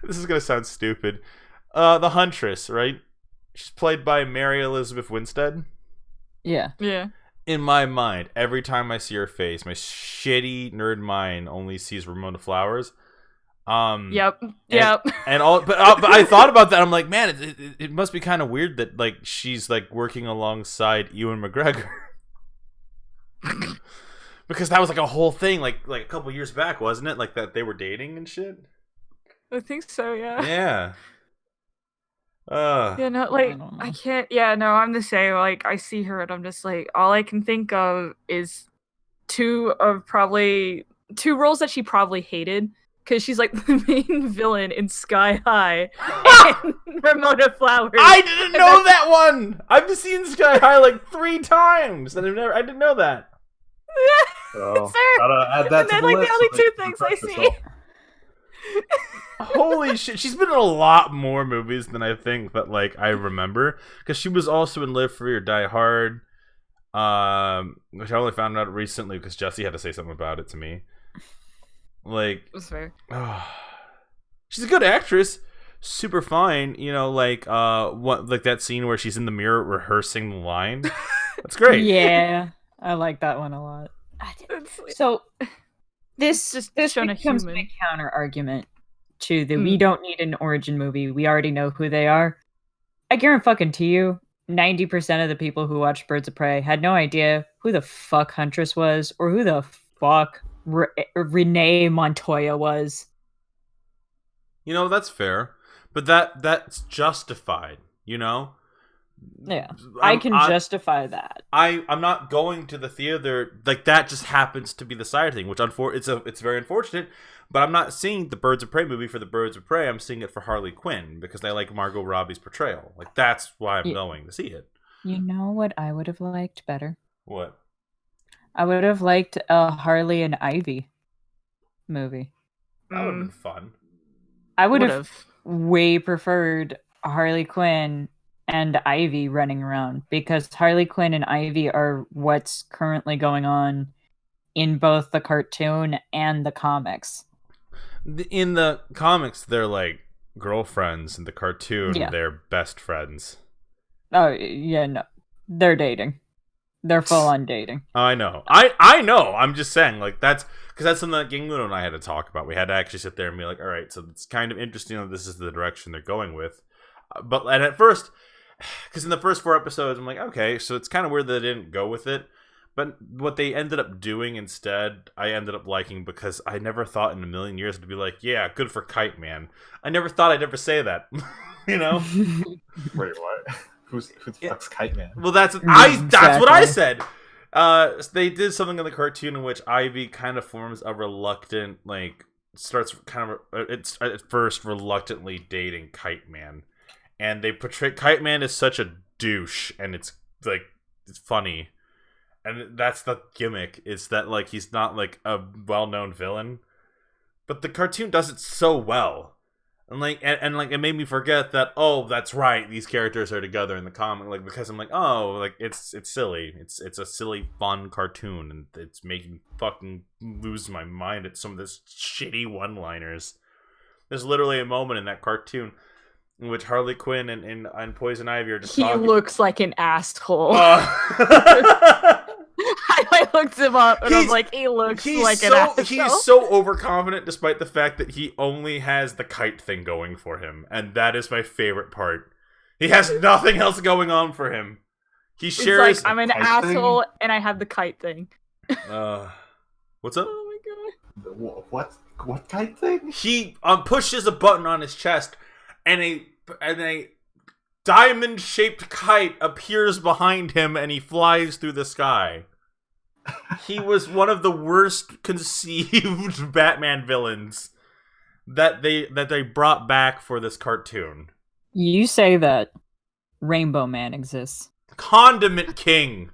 this is gonna sound stupid. The Huntress, right? She's played by Mary Elizabeth Winstead. Yeah. In my mind, every time I see her face, my shitty nerd mind only sees Ramona Flowers. Yep. And all, but I thought about that. I'm like, man, it must be kind of weird that like she's like working alongside Ewan McGregor. Because that was like a whole thing, like a couple years back, wasn't it? Like that they were dating and shit. I think so. Yeah. Yeah. I can't. Yeah, no, I'm the same. Like, I see her and I'm just like, all I can think of is two roles that she probably hated because she's like the main villain in Sky High and Ramona Flowers. I didn't know that one. I've seen Sky High like 3 times, and I didn't know that. Oh, gotta add that and then, like, the only 2 things I see. Holy shit, she's been in a lot more movies than I think that like I remember, because she was also in Live Free or Die Hard, which I only found out recently because Jesse had to say something about it to me. Like, that's fair. She's a good actress, super fine, you know, like like that scene where she's in the mirror rehearsing the line. That's great. Yeah, I like that one a lot. So this becomes my counter argument to the we don't need an origin movie. We already know who they are. I guarantee you, 90% of the people who watched Birds of Prey had no idea who the fuck Huntress was or who the fuck Renee Montoya was. You know, that's fair, but that's justified. You know. Yeah, I can justify that. I'm not going to the theater, like that just happens to be the side thing, which it's very unfortunate. But I'm not seeing the Birds of Prey movie for the Birds of Prey. I'm seeing it for Harley Quinn because I like Margot Robbie's portrayal. Like that's why I'm going to see it. You know what I would have liked better? What? I would have liked a Harley and Ivy movie. That would have been fun. I would have way preferred Harley Quinn and Ivy running around because Harley Quinn and Ivy are what's currently going on in both the cartoon and the comics. In the comics, they're like girlfriends. In the cartoon, they're best friends. Oh, yeah, no. They're dating. They're full on dating. I know. I know. I'm just saying, like, that's because that's something that Gingluno and I had to talk about. We had to actually sit there and be like, all right, so it's kind of interesting that this is the direction they're going with. And at first, because in the first 4 episodes, I'm like, okay, so it's kind of weird that they didn't go with it. But what they ended up doing instead, I ended up liking because I never thought in a million years to be like, yeah, good for Kite Man. I never thought I'd ever say that. You know? Wait, what? Who the fuck's Kite Man? Well, that's Exactly. what I said. They did something in the cartoon in which Ivy kind of forms a reluctant, like, starts kind of it's at first reluctantly dating Kite Man, and they portray Kite Man as such a douche, and it's like it's funny, and that's the gimmick, is that like he's not like a well-known villain, but the cartoon does it so well. And like, and like, it made me forget that. Oh, that's right. These characters are together in the comic. Like, because I'm like, oh, like it's silly. It's a silly, fun cartoon, and it's making me fucking lose my mind at some of this shitty one-liners. There's literally a moment in that cartoon in which Harley Quinn and Poison Ivy are just talking. He looks like an asshole. I looked him up and I was like, he looks like an asshole. He's so overconfident despite the fact that he only has the kite thing going for him. And that is my favorite part. He has nothing else going on for him. He shares... It's like, I'm an asshole and I have the kite thing. What's up? Oh my god. What kite thing? He pushes a button on his chest and a diamond-shaped kite appears behind him and he flies through the sky. He was one of the worst conceived Batman villains that they brought back for this cartoon. You say that Rainbow Man exists. Condiment King.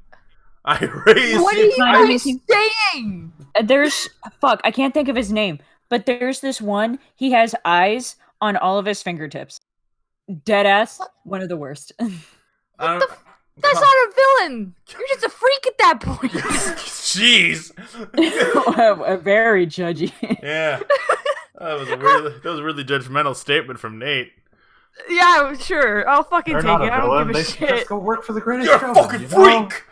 What are you saying? There's I can't think of his name, but there's this one. He has eyes on all of his fingertips. Deadass, one of the worst. That's not a villain. You're just a freak at that point. Jeez. Very judgy. Yeah. That was a really judgmental statement from Nate. Yeah, sure. I'll fucking take it. I don't give a shit. Just go work for the greatest You're a fucking freak.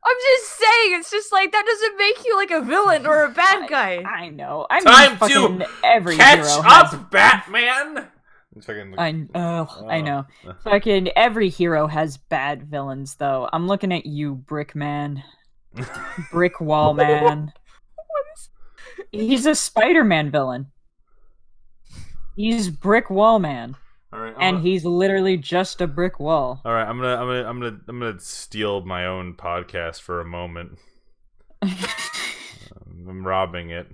I'm just saying, it's just like, that doesn't make you like a villain or a bad guy. I know. I mean, Time fucking every catch hero up, has... Batman. I know. Fucking every hero has bad villains, though. I'm looking at you, Brick Man. Brick Wall Man. He's a Spider-Man villain. He's Brick Wall Man. All right, and he's literally just a brick wall. All right, I'm gonna steal my own podcast for a moment. I'm robbing it.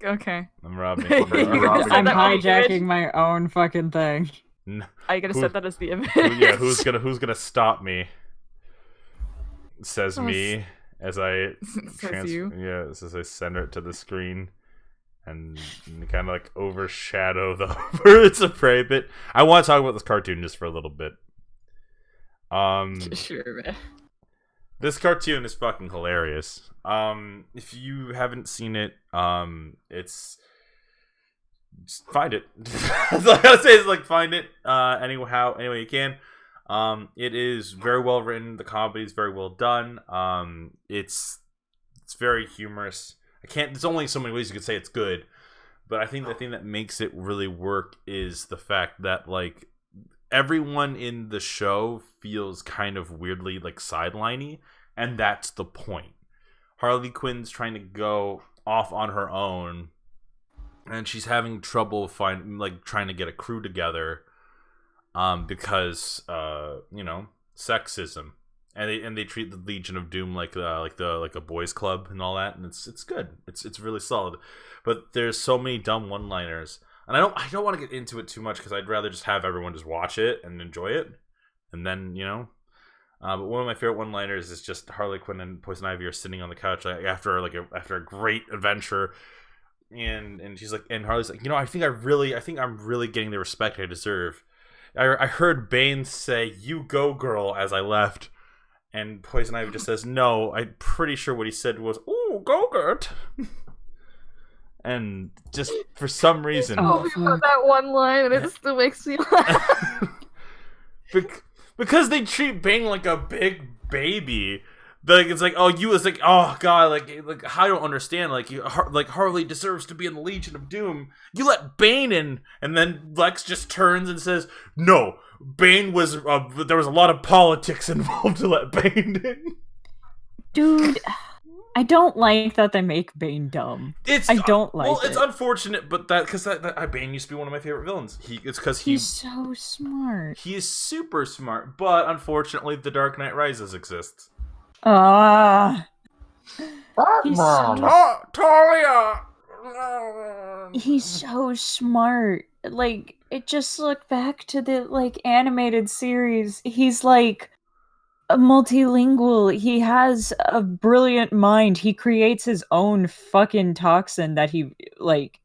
Okay. I'm robbing. I'm hijacking my own fucking thing. Are you gonna set that as the image? Yeah, who's gonna stop me? Says me as I as I send it to the screen. And kind of like overshadow the Birds of Prey bit. I want to talk about this cartoon just for a little bit. Sure, man. This cartoon is fucking hilarious. If you haven't seen it, it's just find it. That's all I gotta say is like find it. Any way you can. It is very well written. The comedy is very well done. It's very humorous. There's only so many ways you could say it's good, but I think the thing that makes it really work is the fact that like everyone in the show feels kind of weirdly like sideliney, and that's the point. Harley Quinn's trying to go off on her own, and she's having trouble trying to get a crew together, because sexism. And they treat the Legion of Doom like a boys' club and all that, and it's good. It's really solid, but there's so many dumb one-liners, and I don't want to get into it too much because I'd rather just have everyone just watch it and enjoy it, and then But one of my favorite one-liners is just Harley Quinn and Poison Ivy are sitting on the couch after a great adventure, and she's like, and Harley's like, I think I'm really getting the respect I deserve. I heard Bane say "You go, girl" as I left. And Poison Ivy just says, no, I'm pretty sure what he said was, "Ooh, go-gurt." And just for some reason... that one line, and it still makes me laugh. Because they treat Bane like a big baby. It's like, oh, you was like, oh, God, like I don't understand. Like Harley deserves to be in the Legion of Doom. You let Bane in. And then Lex just turns and says, no, Bane was, there was a lot of politics involved to let Bane in. Dude, I don't like that they make Bane dumb. I don't like Well, it's unfortunate, but because Bane used to be one of my favorite villains. It's because he's so smart. He is super smart, but unfortunately, The Dark Knight Rises exists. He's so Talia. He's so smart. Like, it just look back to the like animated series. He's like a multilingual. He has a brilliant mind. He creates his own fucking toxin that he like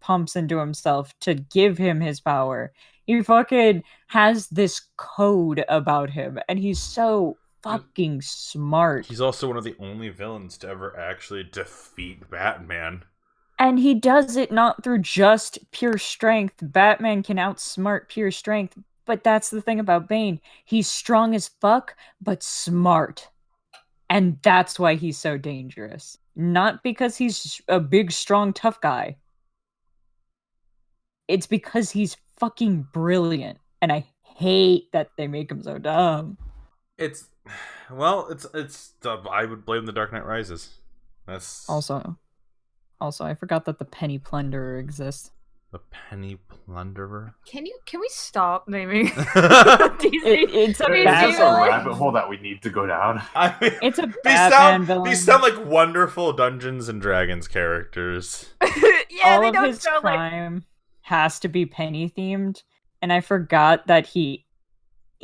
pumps into himself to give him his power. He fucking has this code about him, and he's so fucking smart. He's also one of the only villains to ever actually defeat Batman. And he does it not through just pure strength. Batman can outsmart pure strength, but that's the thing about Bane. He's strong as fuck, but smart. And that's why he's so dangerous. Not because he's a big, strong, tough guy. It's because he's fucking brilliant. And I hate that they make him so dumb. I would blame The Dark Knight Rises. That's Also, I forgot that the Penny Plunderer exists. The Penny Plunderer? Can we stop naming it's a That's a rabbit hole that we need to go down. I mean, it's a Batman villain. These sound like wonderful Dungeons and Dragons characters. Yeah, all of his crime has to be Penny themed, and I forgot that he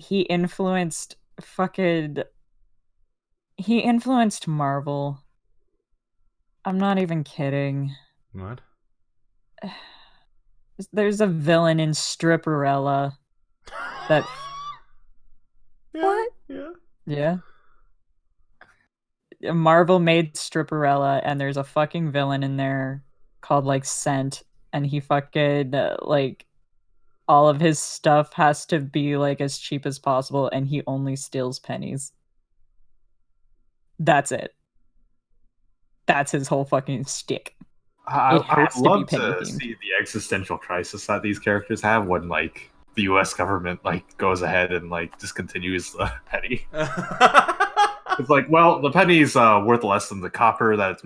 influenced Marvel. I'm not even kidding. What? There's a villain in Stripperella that. What? Yeah. Marvel made Stripperella, and there's a fucking villain in there called like Scent, and he fucking like all of his stuff has to be like as cheap as possible, and he only steals pennies. That's it. That's his whole fucking shtick. I would love to see the existential crisis that these characters have when, like, the U.S. government like goes ahead and like discontinues the penny. It's like, well, the penny's worth less than the copper that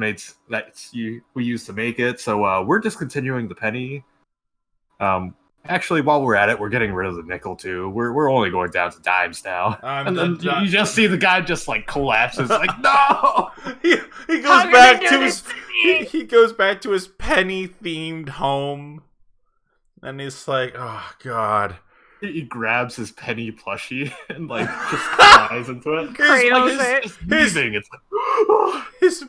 we use to make it, so we're discontinuing the penny. Actually, while we're at it, we're getting rid of the nickel too. We're only going down to dimes now. And then you just see the guy just like collapses, like no. He goes back to he goes back to his penny themed home, and he's like, oh god. He grabs his penny plushie and like just flies into it. It's like his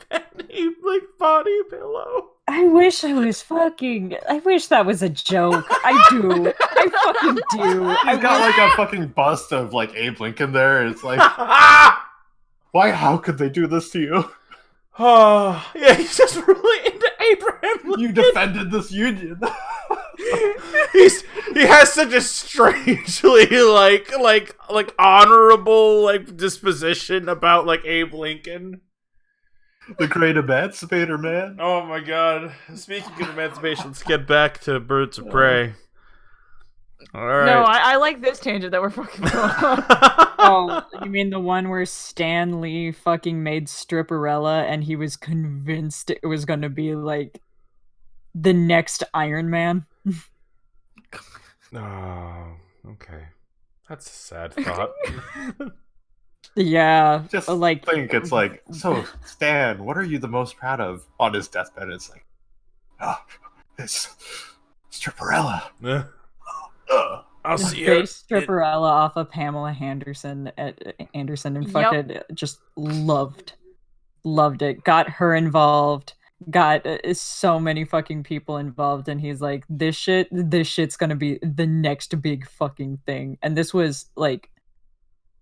penny like body pillow. I wish that was a joke. I do. I fucking do. He's got like a fucking bust of like Abe Lincoln there. It's like, why? How could they do this to you? Oh, yeah, he's just really into Abraham Lincoln. You defended this union. He has such a strangely like honorable like disposition about like Abe Lincoln. The great emancipator, man. Oh my god. Speaking of emancipation, let's get back to Birds of Prey. Alright. No, I like this tangent that we're fucking going on. Oh, you mean the one where Stan Lee fucking made Stripperella and he was convinced it was gonna be like the next Iron Man? Oh, okay. That's a sad thought. Yeah, just like think it's like, so Stan, what are you the most proud of on his deathbed? It's like, it's Stripperella. I'll see you. Stripperella off of Pamela Anderson and fucking just loved it. Got her involved. Got so many fucking people involved, and he's like, this shit's gonna be the next big fucking thing. And this was like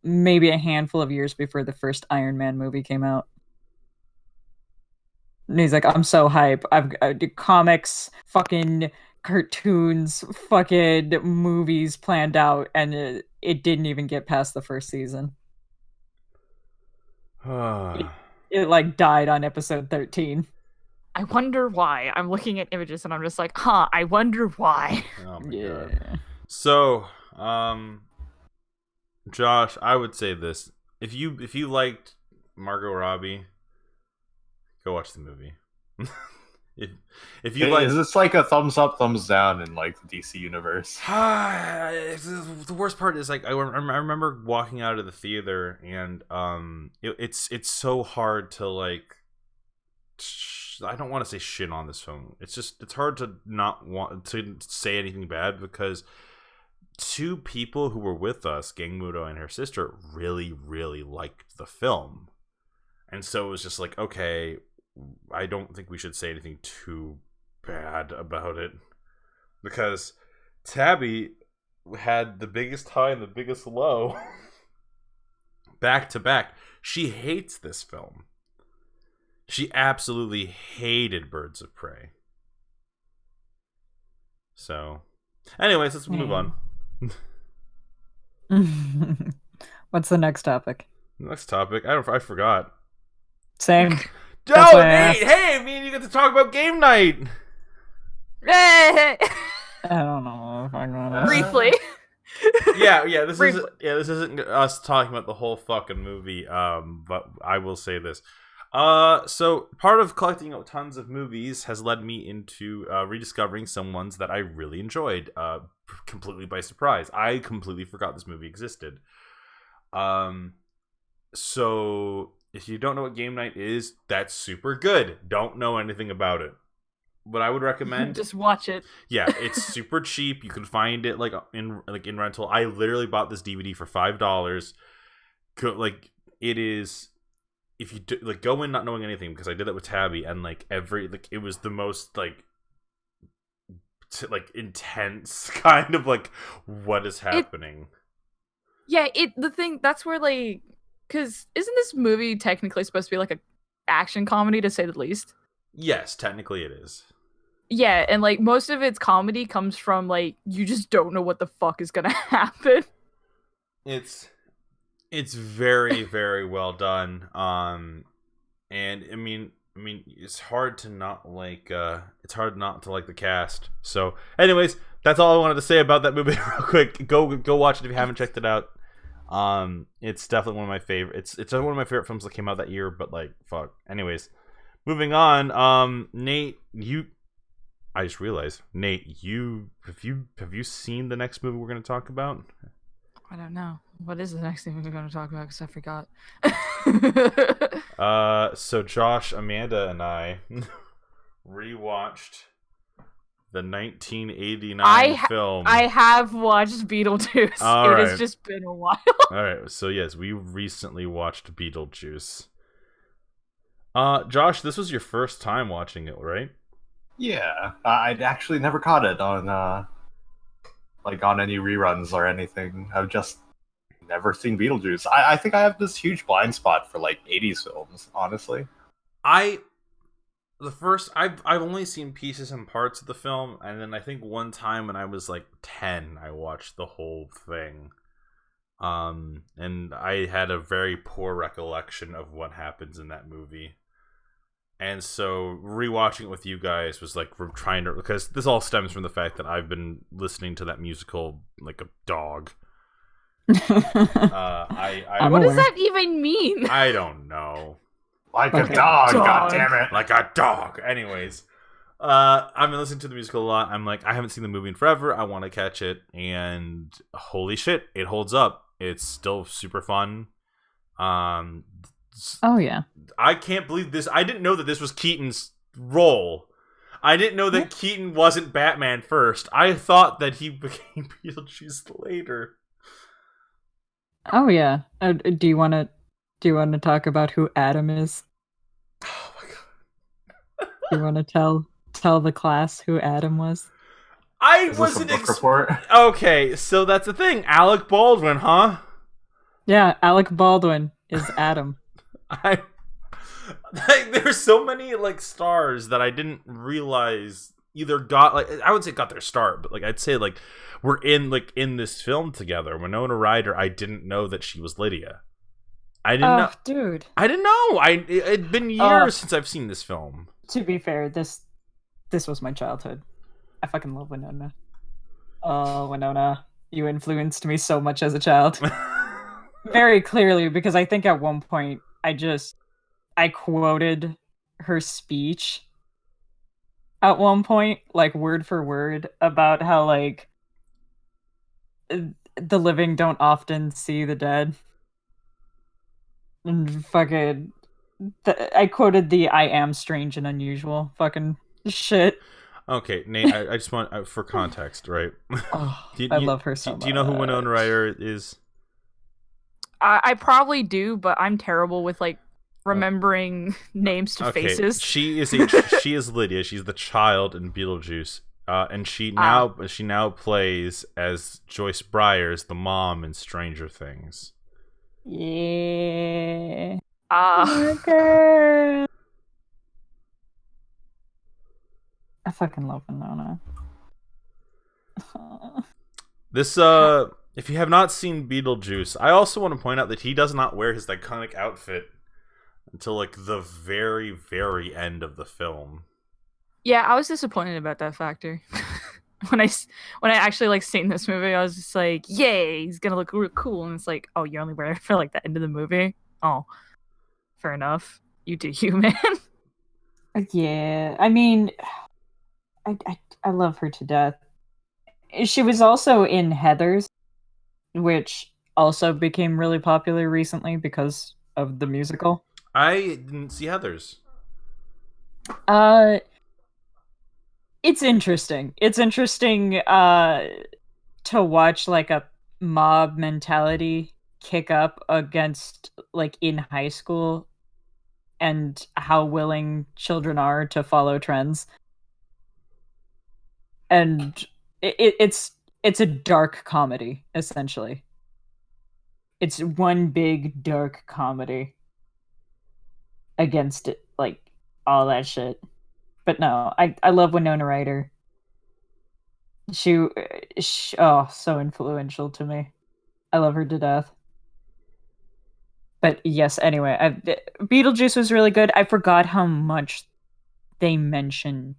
maybe a handful of years before the first Iron Man movie came out. And he's like, I'm so hype. I do comics, fucking cartoons, fucking movies planned out, and it didn't even get past the first season. it like died on episode 13. I wonder why. I'm looking at images and I'm just like, I wonder why. Oh my god. So, Josh, I would say this. If you liked Margot Robbie, go watch the movie. if you like, is this like a thumbs up, thumbs down in like the DC universe? The worst part is like I remember walking out of the theater and it's so hard to like. I don't want to say shit on this film. It's hard to not want to say anything bad because two people who were with us, Gangmudo and her sister, really, really liked the film. And so it was just like, okay, I don't think we should say anything too bad about it. Because Tabby had the biggest high and the biggest low back to back. She hates this film. She absolutely hated Birds of Prey. So, anyways, let's move on. What's the next topic? Next topic. I forgot. Same. Oh, Nate! Hey, me and you get to talk about game night. I don't know if I'm gonna briefly. Yeah. This isn't us talking about the whole fucking movie. But I will say this. So part of collecting tons of movies has led me into rediscovering some ones that I really enjoyed, completely by surprise. I completely forgot this movie existed. So if you don't know what game night is, that's super good. Don't know anything about it. But I would recommend just watch it. Yeah, it's super cheap. You can find it in rental. I literally bought this DVD for $5. It is. If you do, go in not knowing anything, because I did that with Tabby, and it was the most intense kind of what is happening. That's where because isn't this movie technically supposed to be like a action comedy to say the least? Yes, technically it is. Yeah, and most of its comedy comes from you just don't know what the fuck is gonna happen. It's very, very well done. And I mean, it's hard to not like the cast. So, anyways, that's all I wanted to say about that movie real quick. Go watch it if you haven't checked it out. It's definitely one of my favorite. It's one of my favorite films that came out that year, but fuck. Anyways, moving on. Nate, I just realized, Nate, have you seen the next movie we're going to talk about? I don't know. What is the next thing we're going to talk about? Because I forgot. So Josh, Amanda, and I rewatched the 1989 film. I have watched Beetlejuice. All right. It has just been a while. All right. So yes, we recently watched Beetlejuice. Josh, this was your first time watching it, right? Yeah, I'd actually never caught it on on any reruns or anything. I've just never seen Beetlejuice. I think I have this huge blind spot for 80s films, honestly. I've only seen pieces and parts of the film, and then I think one time when I was 10, I watched the whole thing. And I had a very poor recollection of what happens in that movie. And so rewatching it with you guys was we're trying to, because this all stems from the fact that I've been listening to that musical like a dog. What does that even mean? I don't know. Like a dog, god damn it. Like a dog. Anyways, I've been listening to the musical a lot. I'm I haven't seen the movie in forever. I want to catch it, and holy shit, it holds up. It's still super fun. Oh yeah. I can't believe this. I didn't know that this was Keaton's role. I didn't know that Keaton wasn't Batman first. I thought that he became Beetlejuice later. Oh yeah. Do you want to talk about who Adam is? Oh my god. Do you want to tell the class who Adam was? I wasn't report. Okay, so that's the thing. Alec Baldwin, huh? Yeah, Alec Baldwin is Adam. There's so many stars that I didn't realize either got I would say got their start, but I'd say we're in this film together. Winona Ryder, I didn't know that she was Lydia. I didn't know, dude. I didn't know. It'd been years since I've seen this film. To be fair, this was my childhood. I fucking love Winona. Oh, Winona, you influenced me so much as a child. Very clearly, because I think at one point I quoted her speech at one point, like word for word, about how like the living don't often see the dead. And fucking, I quoted the "I am strange and unusual" fucking shit. Okay, Nate, I just want for context, right? Oh, I love her so much. Do you know who Winona Ryder is? I probably do, but I'm terrible with like remembering names to faces. She is Lydia. She's the child in Beetlejuice, and she now plays as Joyce Byers, the mom in Stranger Things. Yeah. Okay. I fucking love Winona. This if you have not seen Beetlejuice, I also want to point out that he does not wear his iconic outfit until like the very, very end of the film. Yeah, I was disappointed about that factor. when I actually like seen this movie, I was just like, "Yay, he's gonna look real cool." And it's like, "Oh, you only wear it for like the end of the movie." Oh, fair enough. You do you, man. Yeah, I mean, I love her to death. She was also in Heathers, which also became really popular recently because of the musical. I didn't see Heathers. It's interesting. It's interesting to watch like a mob mentality kick up against like in high school and how willing children are to follow trends. And it's a dark comedy, essentially. It's one big dark comedy against it, like all that shit. But no, I love Winona Ryder. She oh, so influential to me. I love her to death. But yes, anyway, Beetlejuice was really good. I forgot how much they mention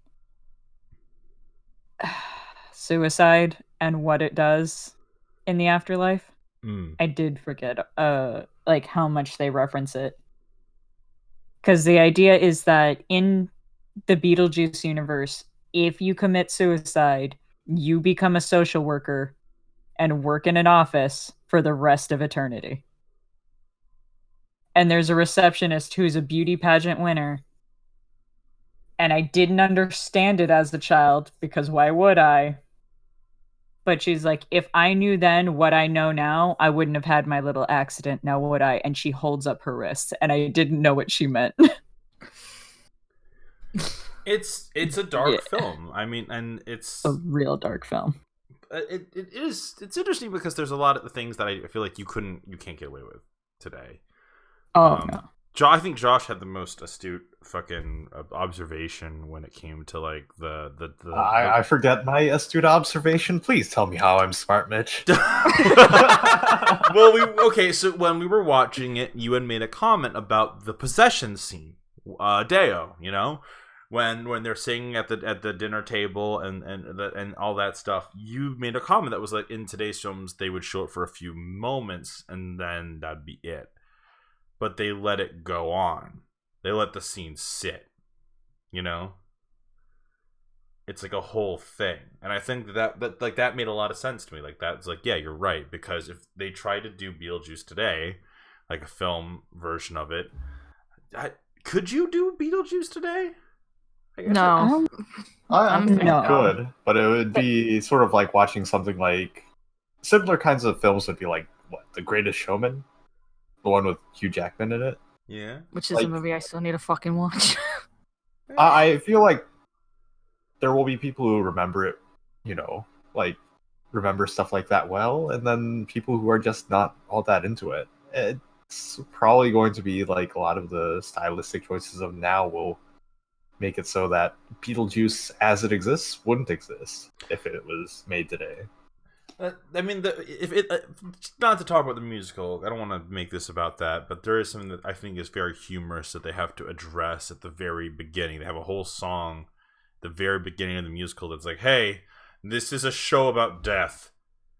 suicide and what it does in the afterlife. I did forget like how much they reference it. Because the idea is that in the Beetlejuice universe, if you commit suicide, you become a social worker and work in an office for the rest of eternity. And there's a receptionist who's a beauty pageant winner. And I didn't understand it as a child, because why would I? But she's like, if I knew then what I know now, I wouldn't have had my little accident, now would I? And she holds up her wrists, and I didn't know what she meant. It's a dark film. I mean, and it's a real dark film. It's interesting because there's a lot of the things that I feel like you can't get away with today. Oh no. I think Josh had the most astute fucking observation when it came to like the I forget my astute observation. Please tell me how I'm smart, Mitch. Well, so when we were watching it, you had made a comment about the possession scene, Deo, you know, when they're singing at the dinner table and all that stuff. You made a comment that was like, in today's films they would show it for a few moments and then that'd be it. But they let it go on. They let the scene sit. You know? It's like a whole thing. And I think that made a lot of sense to me. Like, that's like, yeah, you're right. Because if they try to do Beetlejuice today, like a film version of it, could you do Beetlejuice today? No. I think it could. But it would be sort of like watching something like... Similar kinds of films would be like, what, The Greatest Showman? The one with Hugh Jackman in it. Yeah. Which is a movie I still need to fucking watch. I feel like there will be people who remember it, you know, like remember stuff like that well, and then people who are just not all that into it. It's probably going to be like a lot of the stylistic choices of now will make it so that Beetlejuice as it exists wouldn't exist if it was made today. I mean, not to talk about the musical, I don't want to make this about that, but there is something that I think is very humorous that they have to address at the very beginning. They have a whole song at the very beginning of the musical that's like, hey, this is a show about death.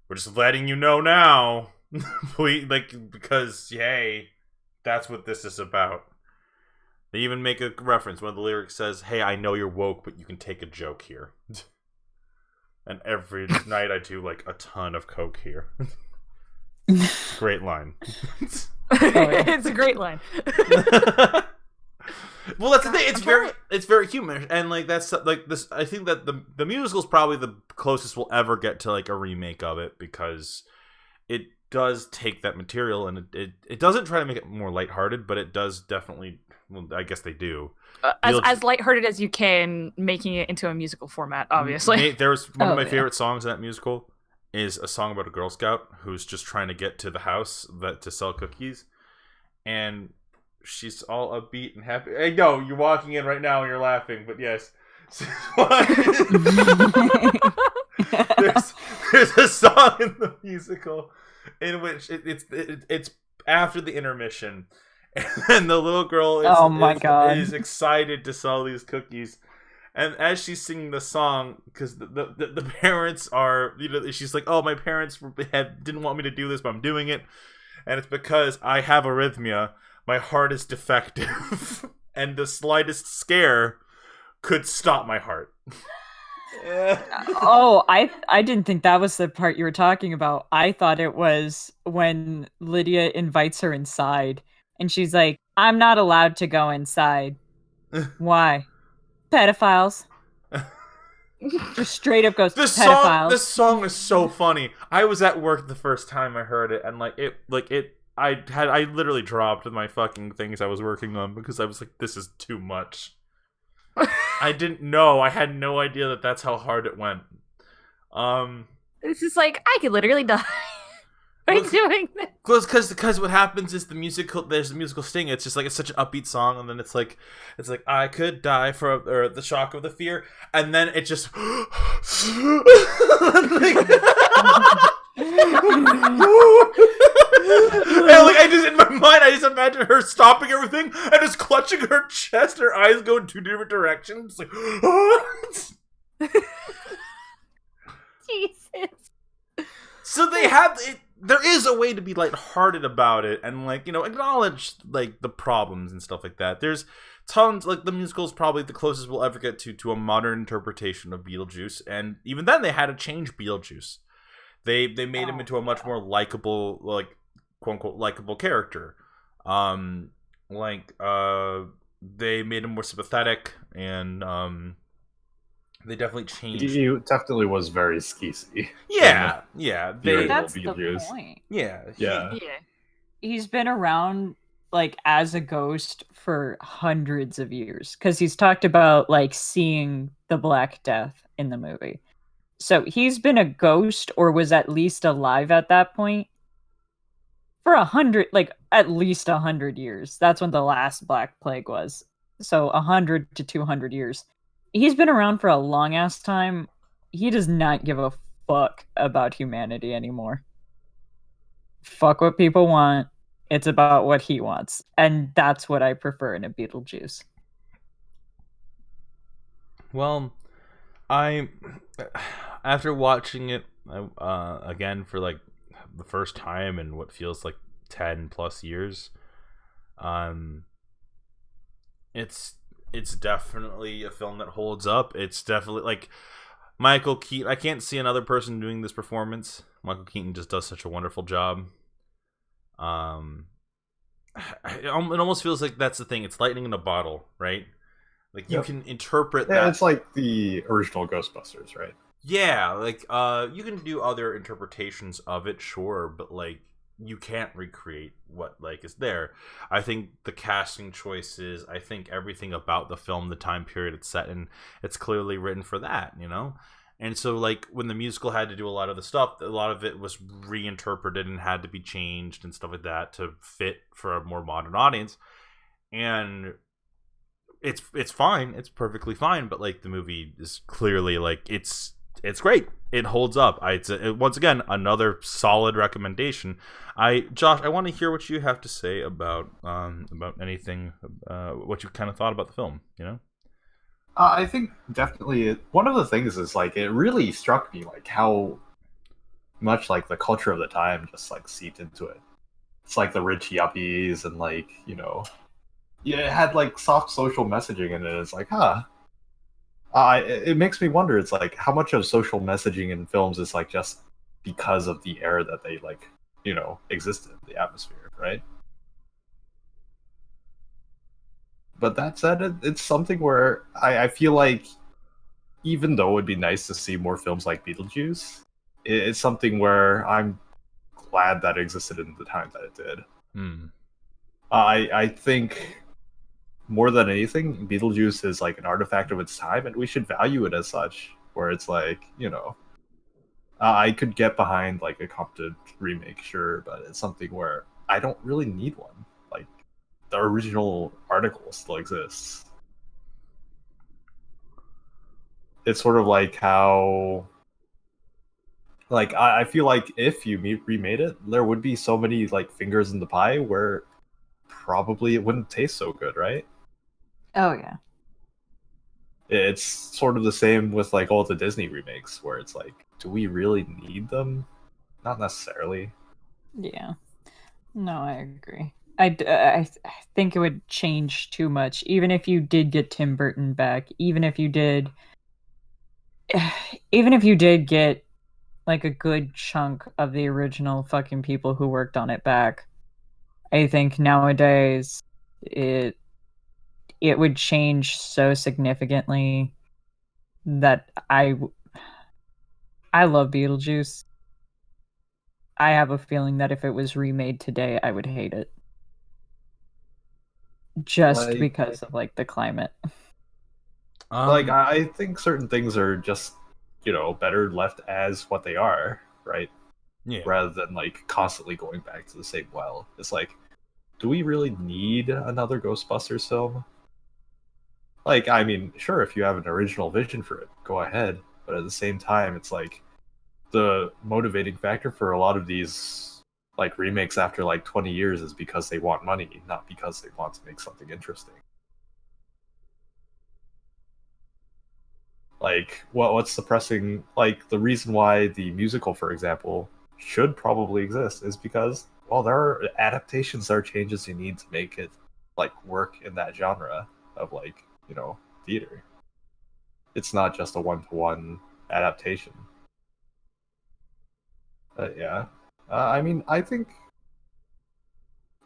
We're just letting you know now. Because, hey, That's what this is about. They even make a reference. One of the lyrics says, "Hey, I know you're woke, but you can take a joke here." And every night I do like a ton of coke here. Great line. It's a great line. Well, that's the thing. It's very human, and like that's like this. I think that the musical is probably the closest we'll ever get to like a remake of it, because it does take that material and it doesn't try to make it more lighthearted, but it does definitely. Well, I guess they do. As lighthearted as you can, making it into a musical format, obviously. There's one of my favorite songs in that musical is a song about a Girl Scout who's just trying to get to the house to sell cookies, and she's all upbeat and happy. I know you're walking in right now and you're laughing, but yes. there's a song in the musical in which it's after the intermission, and the little girl is excited to sell these cookies. And as she's singing the song, because the parents are, she's like, "Oh, my parents didn't want me to do this, but I'm doing it, and it's because I have arrhythmia. My heart is defective, and the slightest scare could stop my heart." Oh, I didn't think that was the part you were talking about. I thought it was when Lydia invites her inside, and she's like, "I'm not allowed to go inside." Why? Pedophiles. Just straight up goes, pedophiles. This song is so funny. I was at work the first time I heard it, and I literally dropped my fucking things I was working on because I was like, this is too much. I didn't know. I had no idea that that's how hard it went. It's just like, I could literally die by doing this. Because what happens is there's a musical sting. It's just like, it's such an upbeat song, and then it's like I could die or the shock of the fear, and then it just and like, I just, in my mind, I just imagine her stopping everything and just clutching her chest. Her eyes go in two different directions. Like, Jesus. So they have it. There is a way to be lighthearted about it and acknowledge like the problems and stuff like that. There's tons, like the musical is probably the closest we'll ever get to a modern interpretation of Beetlejuice, and even then they had to change Beetlejuice. They made him into a much more likable, like quote unquote likable character. They made him more sympathetic, and they definitely changed. He definitely was very skeezy. Yeah. That's the point. Yeah. He's been around like as a ghost for hundreds of years because he's talked about like seeing the Black Death in the movie. So he's been a ghost or was at least alive at that point for at least 100 years. That's when the last Black Plague was. So 100 to 200 years. He's been around for a long ass time. He does not give a fuck about humanity anymore. Fuck what people want. It's about what he wants. And that's what I prefer in a Beetlejuice. Well, after watching it again for like the first time in what feels like 10 plus years, it's definitely a film that holds up. It's definitely like Michael Keaton. I can't see another person doing this performance. Michael Keaton just does such a wonderful job. It almost feels like that's the thing. It's lightning in a bottle, right? Like you can interpret that. It's like the original Ghostbusters, right? Yeah, like you can do other interpretations of it, sure, but like you can't recreate what like is there. I think the casting choices, I think everything about the film, the time period it's set in, it's clearly written for that, And so like when the musical had to do a lot of the stuff, a lot of it was reinterpreted and had to be changed and stuff like that to fit for a more modern audience. And it's fine, it's perfectly fine, but like the movie is clearly like it's great. It holds up. Once again, another solid recommendation. Josh, I want to hear what you have to say about anything, what you kind of thought about the film. I think definitely one of the things is like it really struck me like how much like the culture of the time just like seeped into it. it's like the rich yuppies and like, you know, yeah, it had like soft social messaging in it. It's like, it makes me wonder. It's like how much of social messaging in films is like just because of the era that they like, you know, existed, the atmosphere, right? But that said, it's something where I feel like even though it would be nice to see more films like Beetlejuice, it's something where I'm glad that it existed in the time that it did. I think more than anything, Beetlejuice is like an artifact of its time, and we should value it as such. Where it's like, you know, I could get behind like a competent remake, sure, but it's something where I don't really need one. Like the original article still exists. It's sort of like how, like I feel like if you remade it, there would be so many like fingers in the pie where probably it wouldn't taste so good, right? Oh yeah. It's sort of the same with like all the Disney remakes, where it's like, do we really need them? Not necessarily. Yeah. No, I agree. I think it would change too much, even if you did get Tim Burton back, even if you did get like a good chunk of the original fucking people who worked on it back. I think nowadays it would change so significantly that I love Beetlejuice. I have a feeling that if it was remade today, I would hate it. Just because of like the climate. Like I think certain things are just, you know, better left as what they are, right? Yeah. Rather than like constantly going back to the same well. It's like, do we really need another Ghostbusters film? Like, I mean, sure, if you have an original vision for it, go ahead. But at the same time, it's like the motivating factor for a lot of these like remakes after like 20 years is because they want money, not because they want to make something interesting. Like, what's the pressing, like the reason why the musical, for example, should probably exist is because, well, there are adaptations, there are changes you need to make it like work in that genre of like, you know, theater. It's not just a one-to-one adaptation. Yeah. I mean, I think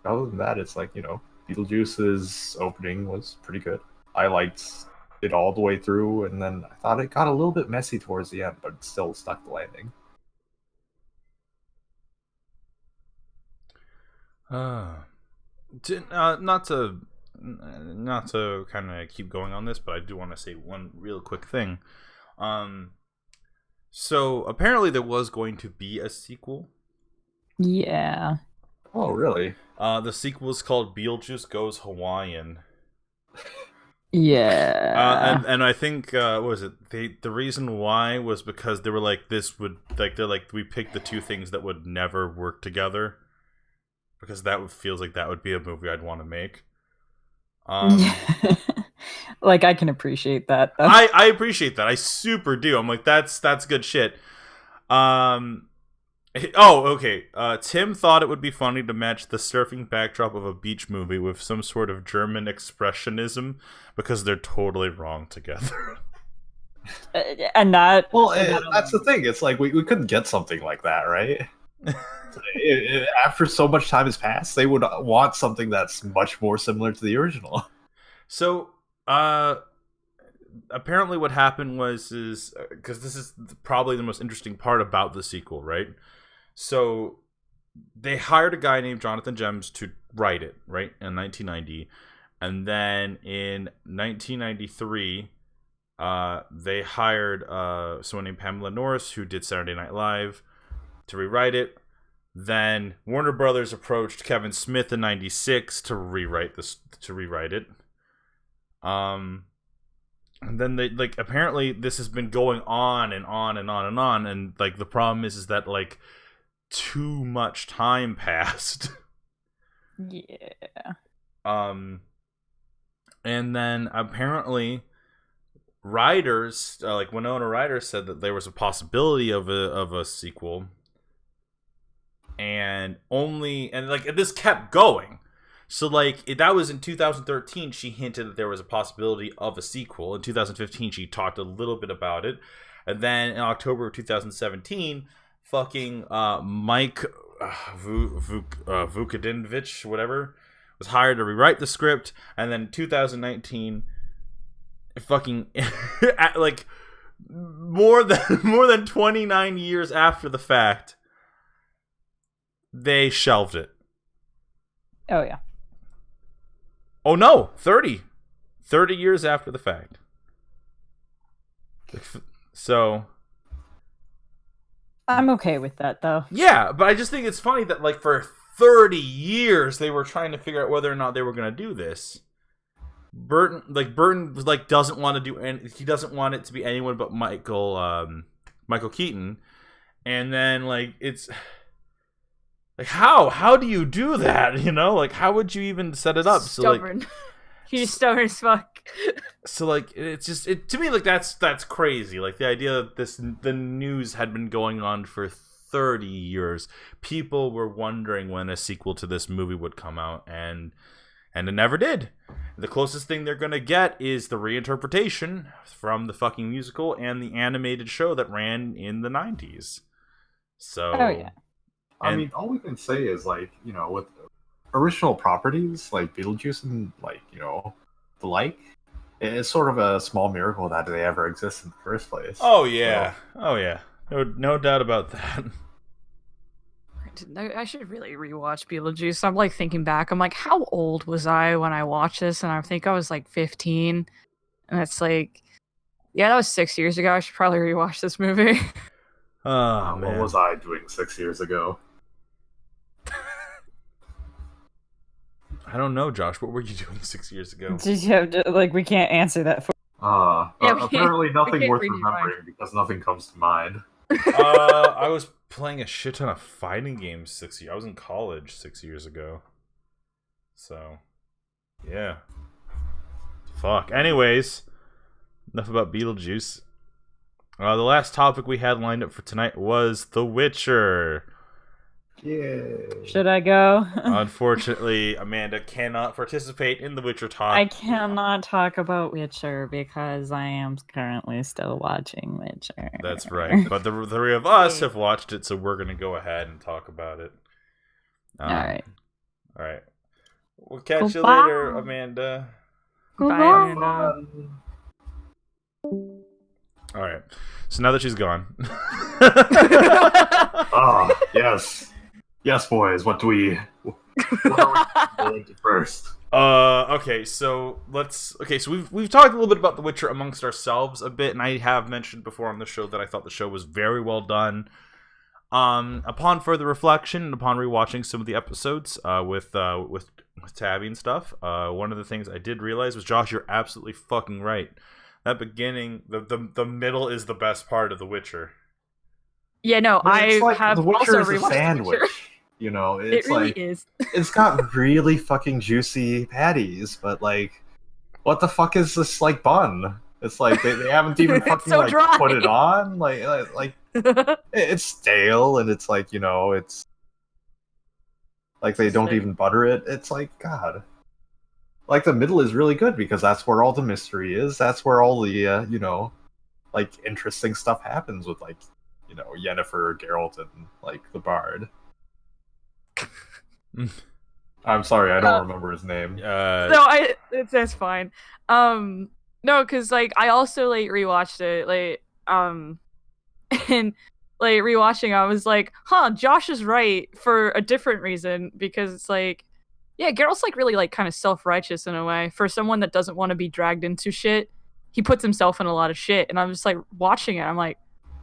other than that, it's like, you know, Beetlejuice's opening was pretty good. I liked it all the way through, and then I thought it got a little bit messy towards the end, but it still stuck the landing. Not to kind of keep going on this, but I do want to say one real quick thing. So apparently there was going to be a sequel. Yeah. Oh, really? The sequel is called Beetlejuice Goes Hawaiian. Yeah. And I think what was it? The reason why was because they were like, this would like, they're like, we picked the two things that would never work together, because that feels like that would be a movie I'd want to make. Like, I can appreciate that, though. I appreciate that. I super do. I'm like, that's good shit. Okay. Tim thought it would be funny to match the surfing backdrop of a beach movie with some sort of German expressionism, because they're totally wrong together. And that... Well, that's the thing. It's like, we couldn't get something like that, right? After so much time has passed, they would want something that's much more similar to the original. So, apparently what happened was because this is probably the most interesting part about the sequel, right? So they hired a guy named Jonathan Gems to write it, right, in 1990, and then in 1993 they hired someone named Pamela Norris, who did Saturday Night Live, to rewrite it. Then Warner Brothers approached Kevin Smith in 96 to rewrite it. And then they, like, apparently this has been going on and on and on and on, and like the problem is that like too much time passed. Yeah. And then apparently writers, like Winona Ryder, said that there was a possibility of a sequel. and this kept going. So like that was in 2013. She hinted that there was a possibility of a sequel. In 2015, she talked a little bit about it, and then in October of 2017, fucking Mike Vukadinovich, whatever, was hired to rewrite the script, and then in 2019, fucking like more than 29 years after the fact, they shelved it. Oh yeah. Oh no, 30 years after the fact. So I'm okay with that though. yeah, but I just think it's funny that like for 30 years they were trying to figure out whether or not they were going to do this. Burton like doesn't want to do any, he doesn't want it to be anyone but Michael Keaton. And then like it's like how do you do that, you know? Like how would you even set it up? Stubborn. So like He's stubborn as fuck. so like it's just to me like that's crazy. Like the idea that the news had been going on for 30 years. People were wondering when a sequel to this movie would come out, and it never did. The closest thing they're gonna get is the reinterpretation from the fucking musical and the animated show that ran in the 90s. So Oh yeah. I mean, all we can say is like, you know, with original properties like Beetlejuice and like, you know, the like, it's sort of a small miracle that they ever exist in the first place. Oh yeah. So, oh yeah. No doubt about that. I should really rewatch Beetlejuice. I'm like thinking back. I'm like, how old was I when I watched this? And I think I was like 15. And it's like, yeah, that was 6 years ago. I should probably rewatch this movie. Oh man. What was I doing 6 years ago? I don't know, Josh. What were you doing 6 years ago? Did you have to, like, we can't answer that for Apparently nothing can't worth read your remembering because nothing comes to mind. I was playing a shit ton of fighting games 6 years. I was in college 6 years ago. So, yeah. Fuck. Anyways, enough about Beetlejuice. The last topic we had lined up for tonight was The Witcher. Yeah. Should I go? Unfortunately, Amanda cannot participate in the Witcher talk. I cannot talk about Witcher because I am currently still watching Witcher. That's right. But the three of us have watched it, so we're going to go ahead and talk about it. Alright. Alright. We'll catch you Goodbye. later, Amanda. Bye, Amanda. Alright. So now that she's gone. Ah, yes. Yes, boys, what are we going to first? Okay, so we've talked a little bit about The Witcher amongst ourselves a bit, and I have mentioned before on the show that I thought the show was very well done. Upon further reflection and upon rewatching some of the episodes with Tabby and stuff, one of the things I did realize was, Josh, you're absolutely fucking right. That beginning, the middle is the best part of The Witcher. Yeah, no, I like have The Witcher also is a rewatched sandwich. The Witcher. You know, It it's really like is. it's got really fucking juicy patties, but like, what the fuck is this like bun? It's like they haven't even fucking so like dry. put it on. Like it's stale, and it's like, you know, it's like they don't even butter it. It's like, God. Like the middle is really good because that's where all the mystery is. That's where all the you know, like interesting stuff happens with, like, you know, Yennefer, Geralt, and like the Bard. I'm sorry, I don't remember his name. No, that's fine. No, because like I also like rewatched it, like and like rewatching, I was like, huh, Josh is right for a different reason, because it's like, yeah, Geralt's like really like kind of self-righteous in a way. For someone that doesn't want to be dragged into shit, he puts himself in a lot of shit, and I'm just like watching it, I'm like,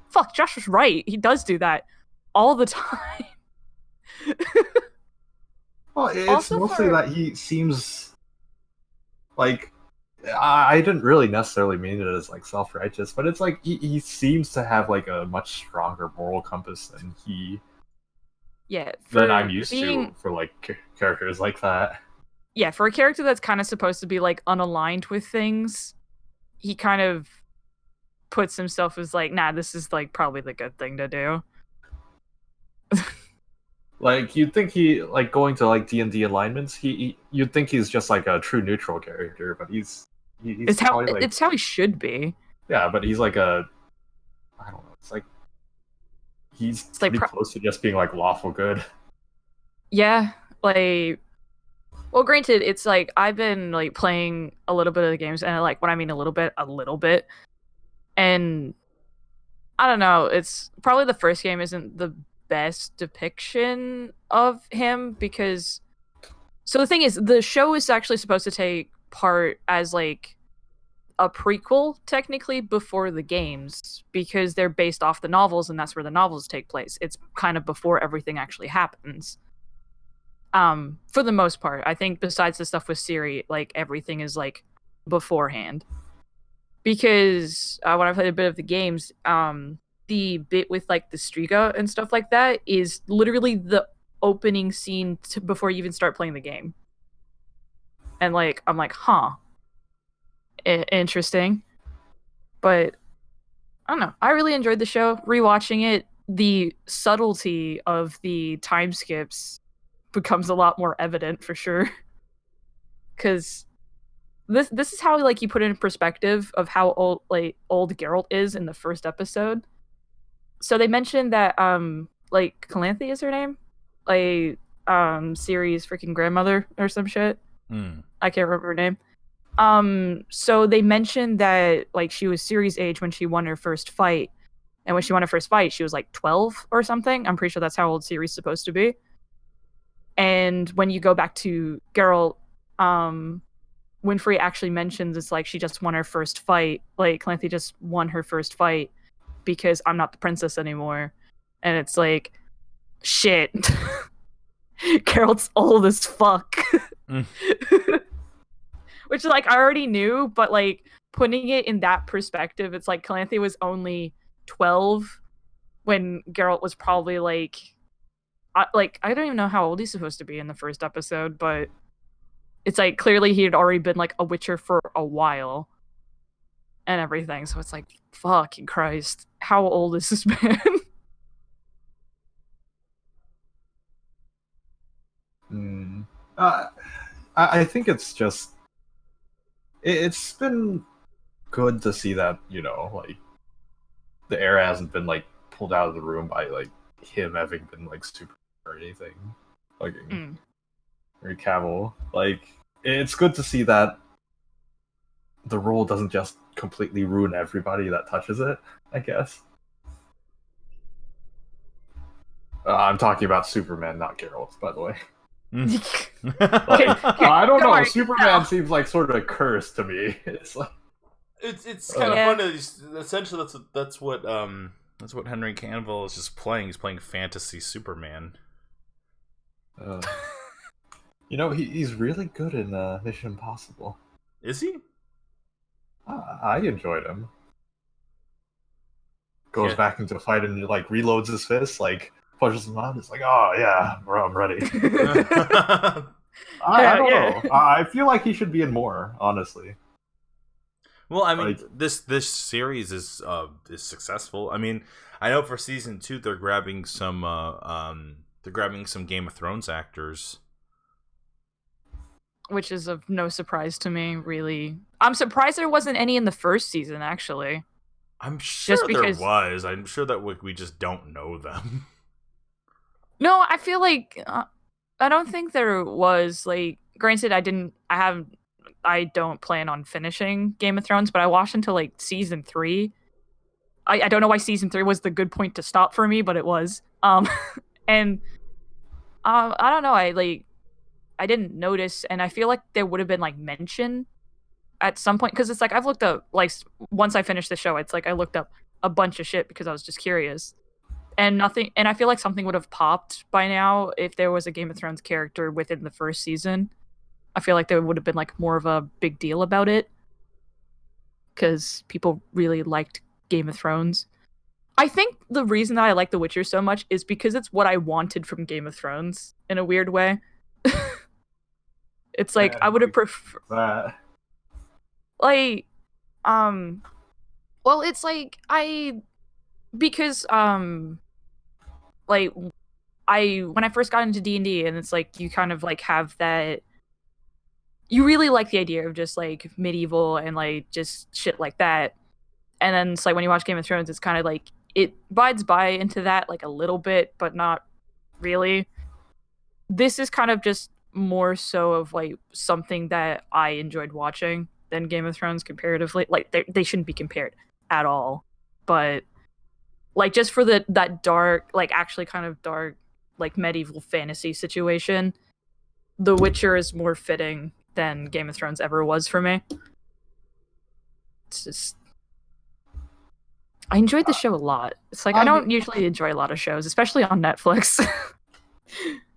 fuck, Josh was right. He does do that all the time. Well, it's Also mostly for- that he seems like, I didn't really necessarily mean it as like self-righteous, but it's like he seems to have like a much stronger moral compass than I'm used to for like characters like that. Yeah, for a character that's kind of supposed to be like unaligned with things, he kind of puts himself as like, nah, this is like probably the good thing to do. Like you'd think he like going to like D&D alignments. You'd think he's just like a true neutral character, but he's probably like it's how he should be. Yeah, but he's like I don't know. It's like he's pretty close to just being like lawful good. Yeah, like. Well, granted, it's like I've been like playing a little bit of the games, and like when I mean a little bit, and I don't know. It's probably the first game isn't the best depiction of him because. So the thing is, the show is actually supposed to take part as like a prequel, technically, before the games because they're based off the novels, and that's where the novels take place. It's kind of before everything actually happens. For the most part, I think besides the stuff with Siri, like everything is like beforehand. Because when I played a bit of the games, the bit with like the Striga and stuff like that is literally the opening scene before you even start playing the game. And like, I'm like, huh, interesting. But I don't know. I really enjoyed the show. Rewatching it, the subtlety of the time skips becomes a lot more evident for sure. Because this is how like you put it in perspective of how old Geralt is in the first episode. So they mentioned that like Calanthe is her name, like Ciri's freaking grandmother or some shit. I can't remember her name. So they mentioned that like she was Ciri's age when she won her first fight, and when she won her first fight, she was like 12 or something. I'm pretty sure that's how old Ciri's supposed to be. And when you go back to Geralt, Winfrey actually mentions it's like she just won her first fight. Like Calanthe just won her first fight because I'm not the princess anymore. And it's like, shit. Geralt's old as fuck. Which like I already knew, but like putting it in that perspective, it's like Calanthe was only 12 when Geralt was probably like I don't even know how old he's supposed to be in the first episode, but it's like clearly he had already been like a Witcher for a while and everything. So it's like, fucking Christ, how old is this man? I think it's just it's been good to see that, you know, like the era hasn't been like pulled out of the room by like him having been like super or anything. Like or Cavill. Like it's good to see that the role doesn't just completely ruin everybody that touches it, I guess. I'm talking about Superman, not Geralt, by the way. I don't know. Superman seems like sort of a curse to me. It's like it's kind of funny. Essentially, that's what Henry Cavill is just playing. He's playing fantasy Superman. You know, he's really good in Mission Impossible. Is he? I enjoyed him. Goes back into a fight and like reloads his fist, like pushes him on. It's like, oh yeah, bro, I'm ready. I don't know. I feel like he should be in more, honestly. Well, I mean, like, this series is successful. I mean, I know for season 2 they're grabbing some Game of Thrones actors, which is of no surprise to me, really. I'm surprised there wasn't any in the first season, actually. I'm sure there was. I'm sure that we just don't know them. No, I feel like I don't think there was. Like, granted, I don't plan on finishing Game of Thrones, but I watched until like season 3. I don't know why season 3 was the good point to stop for me, but it was. And I don't know. I didn't notice, and I feel like there would have been like mention at some point because it's like I've looked up like once I finished the show, it's like I looked up a bunch of shit because I was just curious, and nothing. And I feel like something would have popped by now if there was a Game of Thrones character within the first season. I feel like there would have been like more of a big deal about it because people really liked Game of Thrones. I think the reason that I like The Witcher so much is because it's what I wanted from Game of Thrones in a weird way. It's like I would have preferred like well, it's like because like when I first got into D&D, and it's like you kind of like have that. You really like the idea of just like medieval and like just shit like that. And then it's like when you watch Game of Thrones, it's kind of like it bides by into that like a little bit, but not really. This is kind of just more so of like something that I enjoyed watching than Game of Thrones comparatively. Like they shouldn't be compared at all, but like just for that dark, like actually kind of dark, like medieval fantasy situation, The Witcher is more fitting than Game of Thrones ever was for me. It's just I enjoyed the show a lot. It's like I don't usually enjoy a lot of shows, especially on Netflix.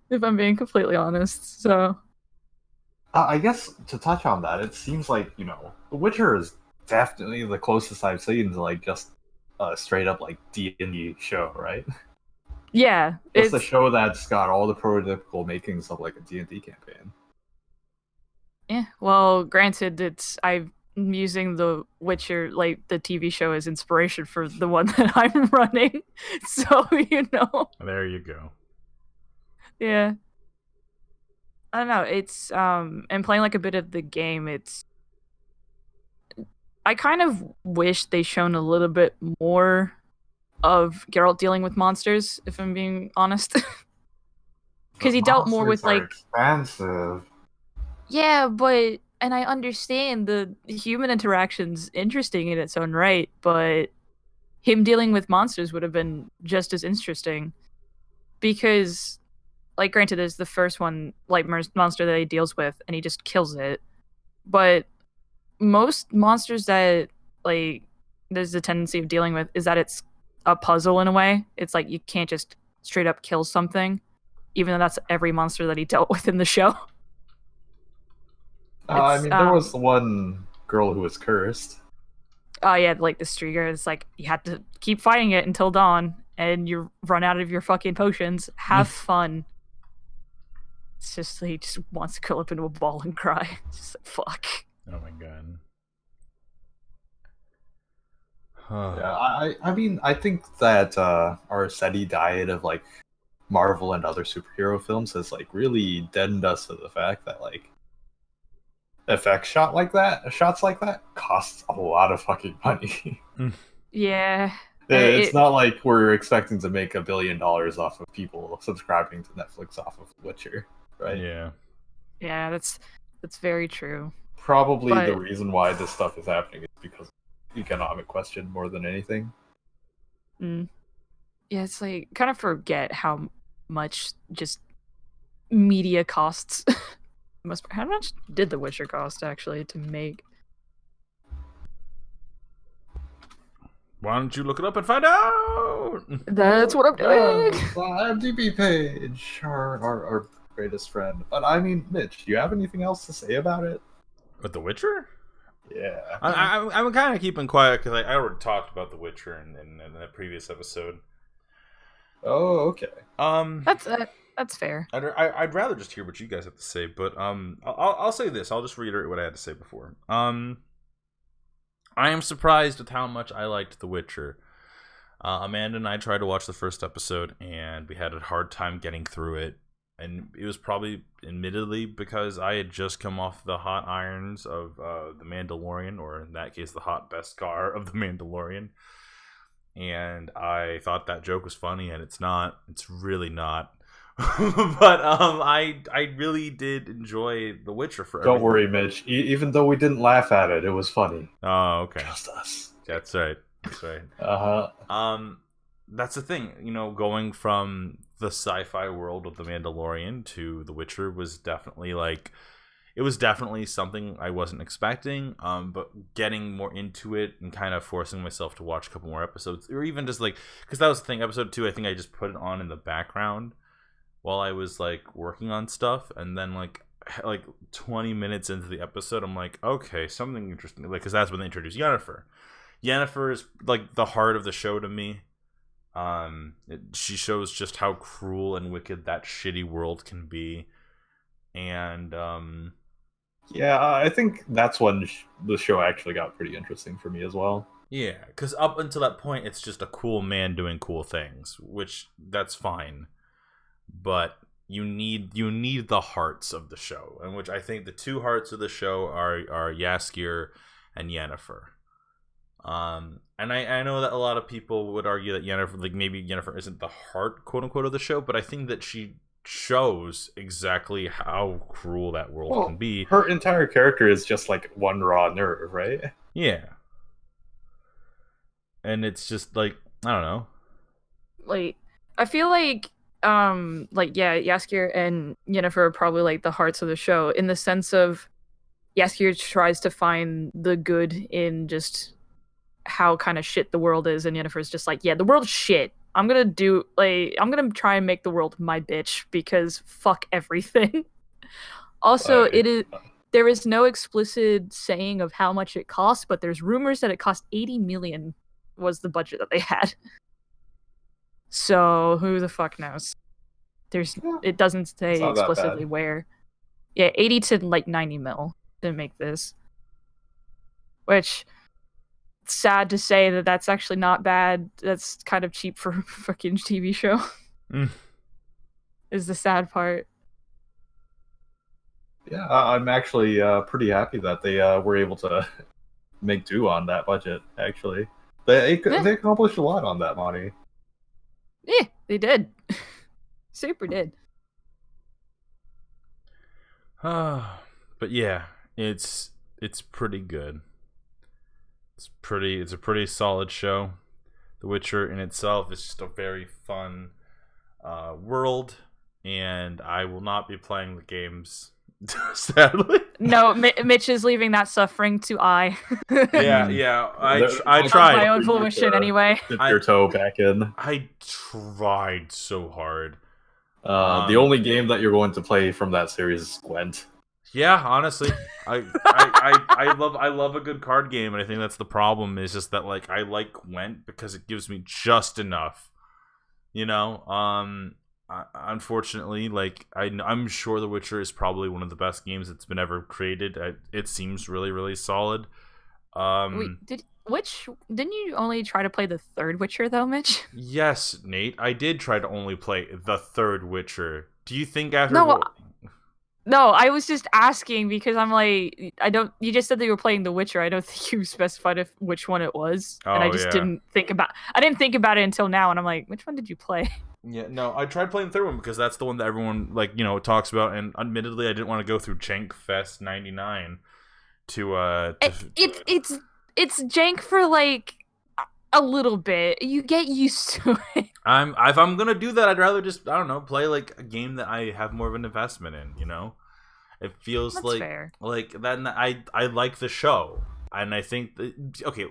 If I'm being completely honest. So I guess to touch on that, it seems like, The Witcher is definitely the closest I've seen to like just a straight up like D&D show, right? yeah, It's a show that's got all the prototypical makings of like a D&D campaign. Yeah, well, granted, I'm using The Witcher, like the TV show, as inspiration for the one that I'm running. So, There you go. Yeah. I don't know, it's, and playing like a bit of the game, I kind of wish they shown a little bit more of Geralt dealing with monsters, if I'm being honest. Because he dealt more with like expensive. Yeah, but and I understand the human interaction's interesting in its own right, but him dealing with monsters would have been just as interesting. Because, like, granted, there's the first one, like, monster that he deals with, and he just kills it. But most monsters that, like, there's a tendency of dealing with is that it's a puzzle in a way. It's like you can't just straight up kill something, even though that's every monster that he dealt with in the show. There was the one girl who was cursed. Oh yeah, like the Striga. It's like you had to keep fighting it until dawn, and you run out of your fucking potions. Have fun. It's just he just wants to curl up into a ball and cry. It's just like fuck. Oh my god. Yeah, I think that our steady diet of like Marvel and other superhero films has like really deadened us to the fact that like shots like that costs a lot of fucking money. Yeah. It's not like we're expecting to make $1 billion off of people subscribing to Netflix off of Witcher, right? Yeah. Yeah, that's very true. Probably the reason why this stuff is happening is because of the economic question more than anything. Yeah, it's like kind of forget how much just media costs. How much did The Witcher cost actually to make? Why don't you look it up and find out? That's what I'm doing. The IMDb page, our greatest friend. But I mean, Mitch, do you have anything else to say about it? With The Witcher? Yeah. I'm kind of keeping quiet because I already talked about The Witcher in a previous episode. Oh, okay. That's fair. I'd rather just hear what you guys have to say, but I'll say this. I'll just reiterate what I had to say before. I am surprised with how much I liked The Witcher. Amanda and I tried to watch the first episode, and we had a hard time getting through it. And it was probably, admittedly, because I had just come off the hot irons of The Mandalorian, or in that case, the hot Beskar of The Mandalorian. And I thought that joke was funny, and it's not. It's really not. But I really did enjoy The Witcher for everything. Don't worry, Mitch. Even though we didn't laugh at it, it was funny. Oh, okay. Just us. That's right. That's the thing. Going from the sci-fi world of The Mandalorian to The Witcher was definitely something I wasn't expecting. But getting more into it and kind of forcing myself to watch a couple more episodes, or even just because that was the thing. Episode 2, I think I just put it on in the background while I was working on stuff, and then like 20 minutes into the episode, I'm like, okay, something interesting, because that's when they introduced Yennefer. Yennefer is the heart of the show to me. She shows just how cruel and wicked that shitty world can be, and yeah, I think that's when the show actually got pretty interesting for me as well. Yeah, because up until that point, it's just a cool man doing cool things, which that's fine. but you need the hearts of the show, in which I think the two hearts of the show are Jaskier and Yennefer. And I know that a lot of people would argue that Yennefer, like maybe Yennefer isn't the heart, quote unquote, of the show, but I think that she shows exactly how cruel that world can be. Her entire character is just like one raw nerve, right? Yeah. And it's just like, I don't know. Like, I feel like yeah, Jaskier and Yennefer are probably like the hearts of the show in the sense of Jaskier tries to find the good in just how kind of shit the world is, and Yennefer's just like, yeah, the world's shit. I'm gonna try and make the world my bitch because fuck everything. Also, there is no explicit saying of how much it costs, but there's rumors that it cost 80 million was the budget that they had. So who the fuck knows? It doesn't say explicitly where. Yeah, 80 to like 90 mil to make this. Which, sad to say that's actually not bad. That's kind of cheap for a fucking TV show. Is the sad part. Yeah, I'm actually pretty happy that they were able to make do on that budget, actually. They accomplished a lot on that money. Yeah, they did. Super did. But yeah, it's pretty good. It's a pretty solid show. The Witcher in itself is just a very fun world, and I will not be playing the games, sadly. No, Mitch is leaving that suffering to I. Yeah. I tried. My own volition, anyway. Dip your toe back in. I tried so hard. The only game that you're going to play from that series is Gwent. Yeah, honestly, I love a good card game, and I think that's the problem. Is just that like I like Gwent because it gives me just enough, you know. Unfortunately, like I'm sure The Witcher is probably one of the best games that's been ever created. It seems really, really solid. Wait, didn't you only try to play the third Witcher though, Mitch? Yes, Nate, I did try to only play the third Witcher. Do you think after? No, I was just asking because I'm like, you just said that you were playing The Witcher. I don't think you specified which one it was, and I just didn't think about it until now, and I'm like, which one did you play? Yeah, no, I tried playing the third one because that's the one that everyone talks about, and admittedly, I didn't want to go through Jank Fest 99 It's jank for like a little bit. You get used to it. If I'm gonna do that, I'd rather just, I don't know, play like a game that I have more of an investment in. It feels That's like fair. Like then I like the show, and I think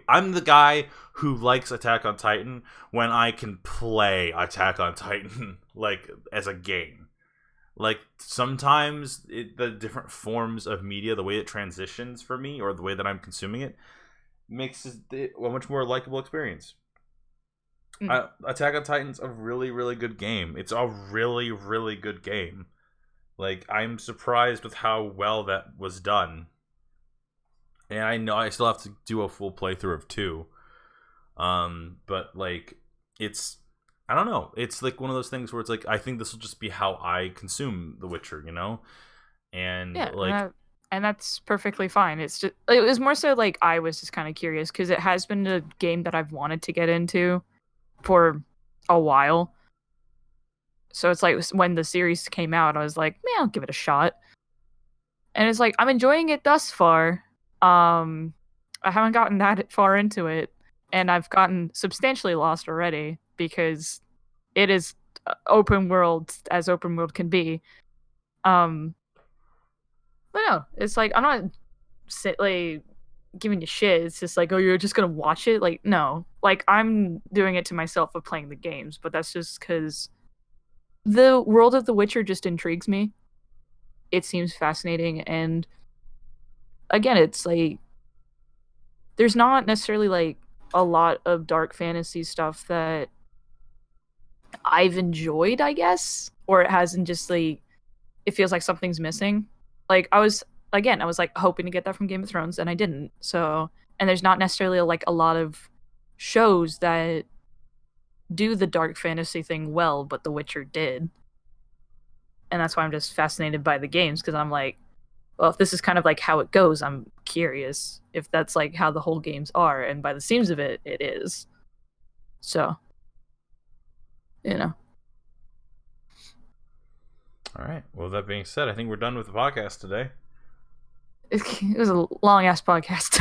I'm the guy who likes Attack on Titan when I can play Attack on Titan like as a game. Like sometimes the different forms of media, the way it transitions for me, or the way that I'm consuming it, makes it a much more likable experience. Attack on Titan's a really, really good game. It's a really, really good game. Like, I'm surprised with how well that was done. And I know I still have to do a full playthrough of 2. But like, I don't know. It's like one of those things where it's like, I think this will just be how I consume The Witcher, And yeah, and that's perfectly fine. It was more so like I was just kind of curious because it has been a game that I've wanted to get into for a while. So it's like when the series came out, I was like, man, I'll give it a shot. And it's like, I'm enjoying it thus far. I haven't gotten that far into it, and I've gotten substantially lost already because it is open world as open world can be. But no, it's like, I'm not giving you shit. It's just like, oh, you're just gonna watch it? Like, no. Like, I'm doing it to myself of playing the games, but that's just because the world of The Witcher just intrigues me. It seems fascinating, and again, it's like, there's not necessarily like a lot of dark fantasy stuff that I've enjoyed, I guess, or it hasn't just like, it feels like something's missing. Like, I was like hoping to get that from Game of Thrones, and I didn't. So, and there's not necessarily like a lot of shows that do the dark fantasy thing well, but The Witcher did. And that's why I'm just fascinated by the games, because I'm like, well, if this is kind of like how it goes, I'm curious if that's like how the whole games are, and by the seams of it, it is. So, you know. All right. Well, that being said, I think we're done with the podcast today. It was a long-ass podcast.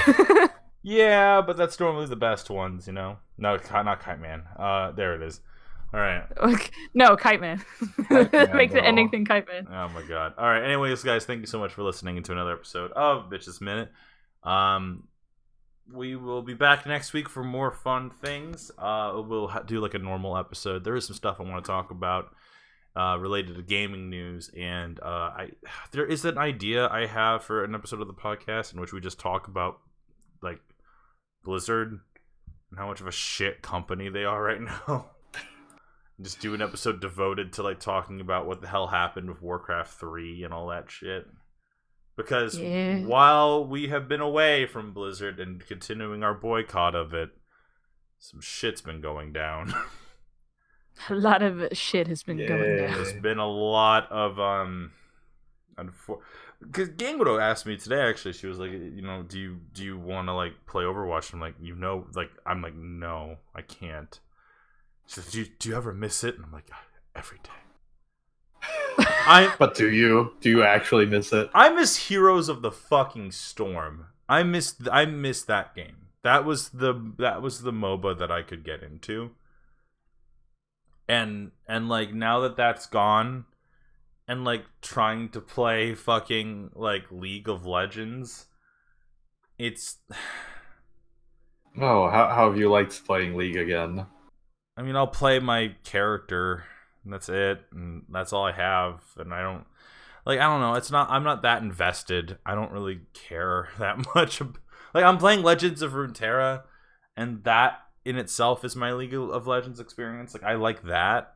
Yeah, but that's normally the best ones, you know? No, not Kite Man. There it is. All right. No, Kite Man. Make the ending thing Kite Man. Oh my god. All right. Anyways, guys, thank you so much for listening to another episode of Bitch's Minute. We will be back next week for more fun things. We'll do like a normal episode. There is some stuff I want to talk about related to gaming news, and there is an idea I have for an episode of the podcast in which we just talk about like Blizzard and how much of a shit company they are right now. Just do an episode devoted to like talking about what the hell happened with Warcraft 3 and all that shit. Because while we have been away from Blizzard and continuing our boycott of it, some shit's been going down. A lot of shit has been going down. There's been a lot of because Gango asked me today, actually, she was like, you know, do you want to like play Overwatch? I'm like, I'm like, no, I can't. She said, do you ever miss it? And I'm like, every day. But do you actually miss it? I miss Heroes of the fucking Storm. I miss that game. That was the MOBA that I could get into. And like now that that's gone, and like trying to play fucking like League of Legends, it's Oh, how have you liked playing League again? I mean, I'll play my character, and that's it, and that's all I have, and I don't know, I'm not that invested. I don't really care that much. Like, I'm playing Legends of Runeterra, and that in itself is my League of Legends experience. Like, I like that.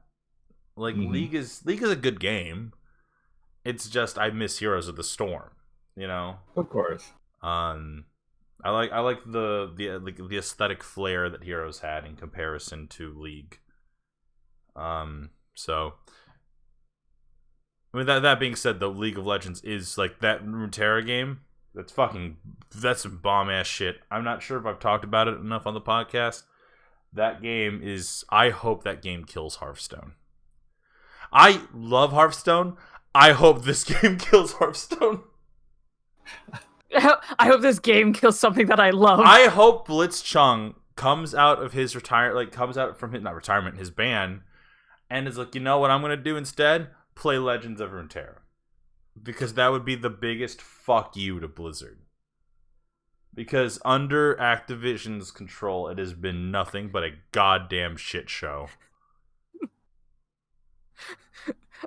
Like, League is a good game. It's just I miss Heroes of the Storm, you know? Of course. I like the aesthetic flair that Heroes had in comparison to League. So I mean, that being said, though, League of Legends is like that Runeterra game. That's some bomb ass shit. I'm not sure if I've talked about it enough on the podcast. That game is. I hope that game kills Hearthstone. I love Hearthstone. I hope this game kills Hearthstone. I hope this game kills something that I love. I hope Blitzchung comes out of his comes out from his, not retirement, his ban, and is like, you know what I'm gonna do instead? Play Legends of Runeterra. Because that would be the biggest fuck you to Blizzard. Because under Activision's control, it has been nothing but a goddamn shit show.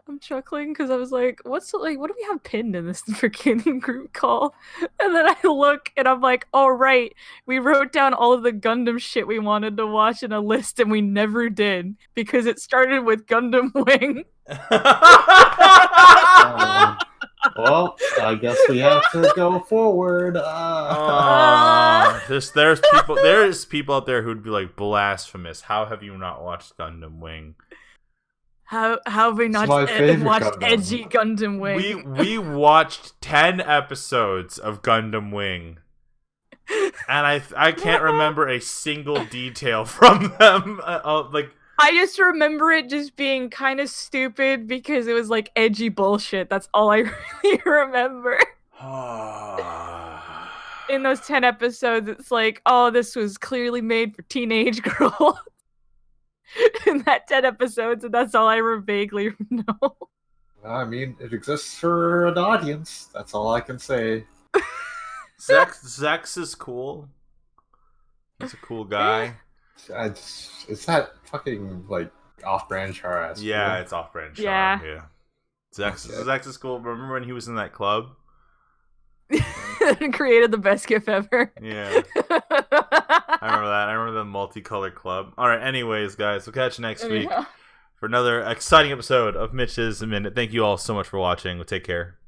I'm chuckling because I was like, what do we have pinned in this freaking group call? And then I look and I'm like, all right, we wrote down all of the Gundam shit we wanted to watch in a list and we never did because it started with Gundam Wing. Well, I guess we have to go forward. There's people out there who'd be like, blasphemous. How have you not watched Gundam Wing? How have we not watched Gundam. Edgy Gundam Wing? We watched 10 episodes of Gundam Wing. And I can't remember a single detail from them. I just remember it just being kind of stupid because it was like edgy bullshit. That's all I really remember. In those 10 episodes, it's like, oh, this was clearly made for teenage girls. In that 10 episodes, and that's all I vaguely know. I mean, it exists for an audience. That's all I can say. Zex is cool. He's a cool guy. It's that fucking, like, off-brand char. Yeah, it's off-brand char. Yeah. Zex is cool. Remember when he was in that club? Created the best gif ever. Yeah. I remember that. I remember the multicolored club. Alright, anyways, guys, we'll catch you next week for another exciting episode of Mitch's Minute. Thank you all so much for watching. We'll take care.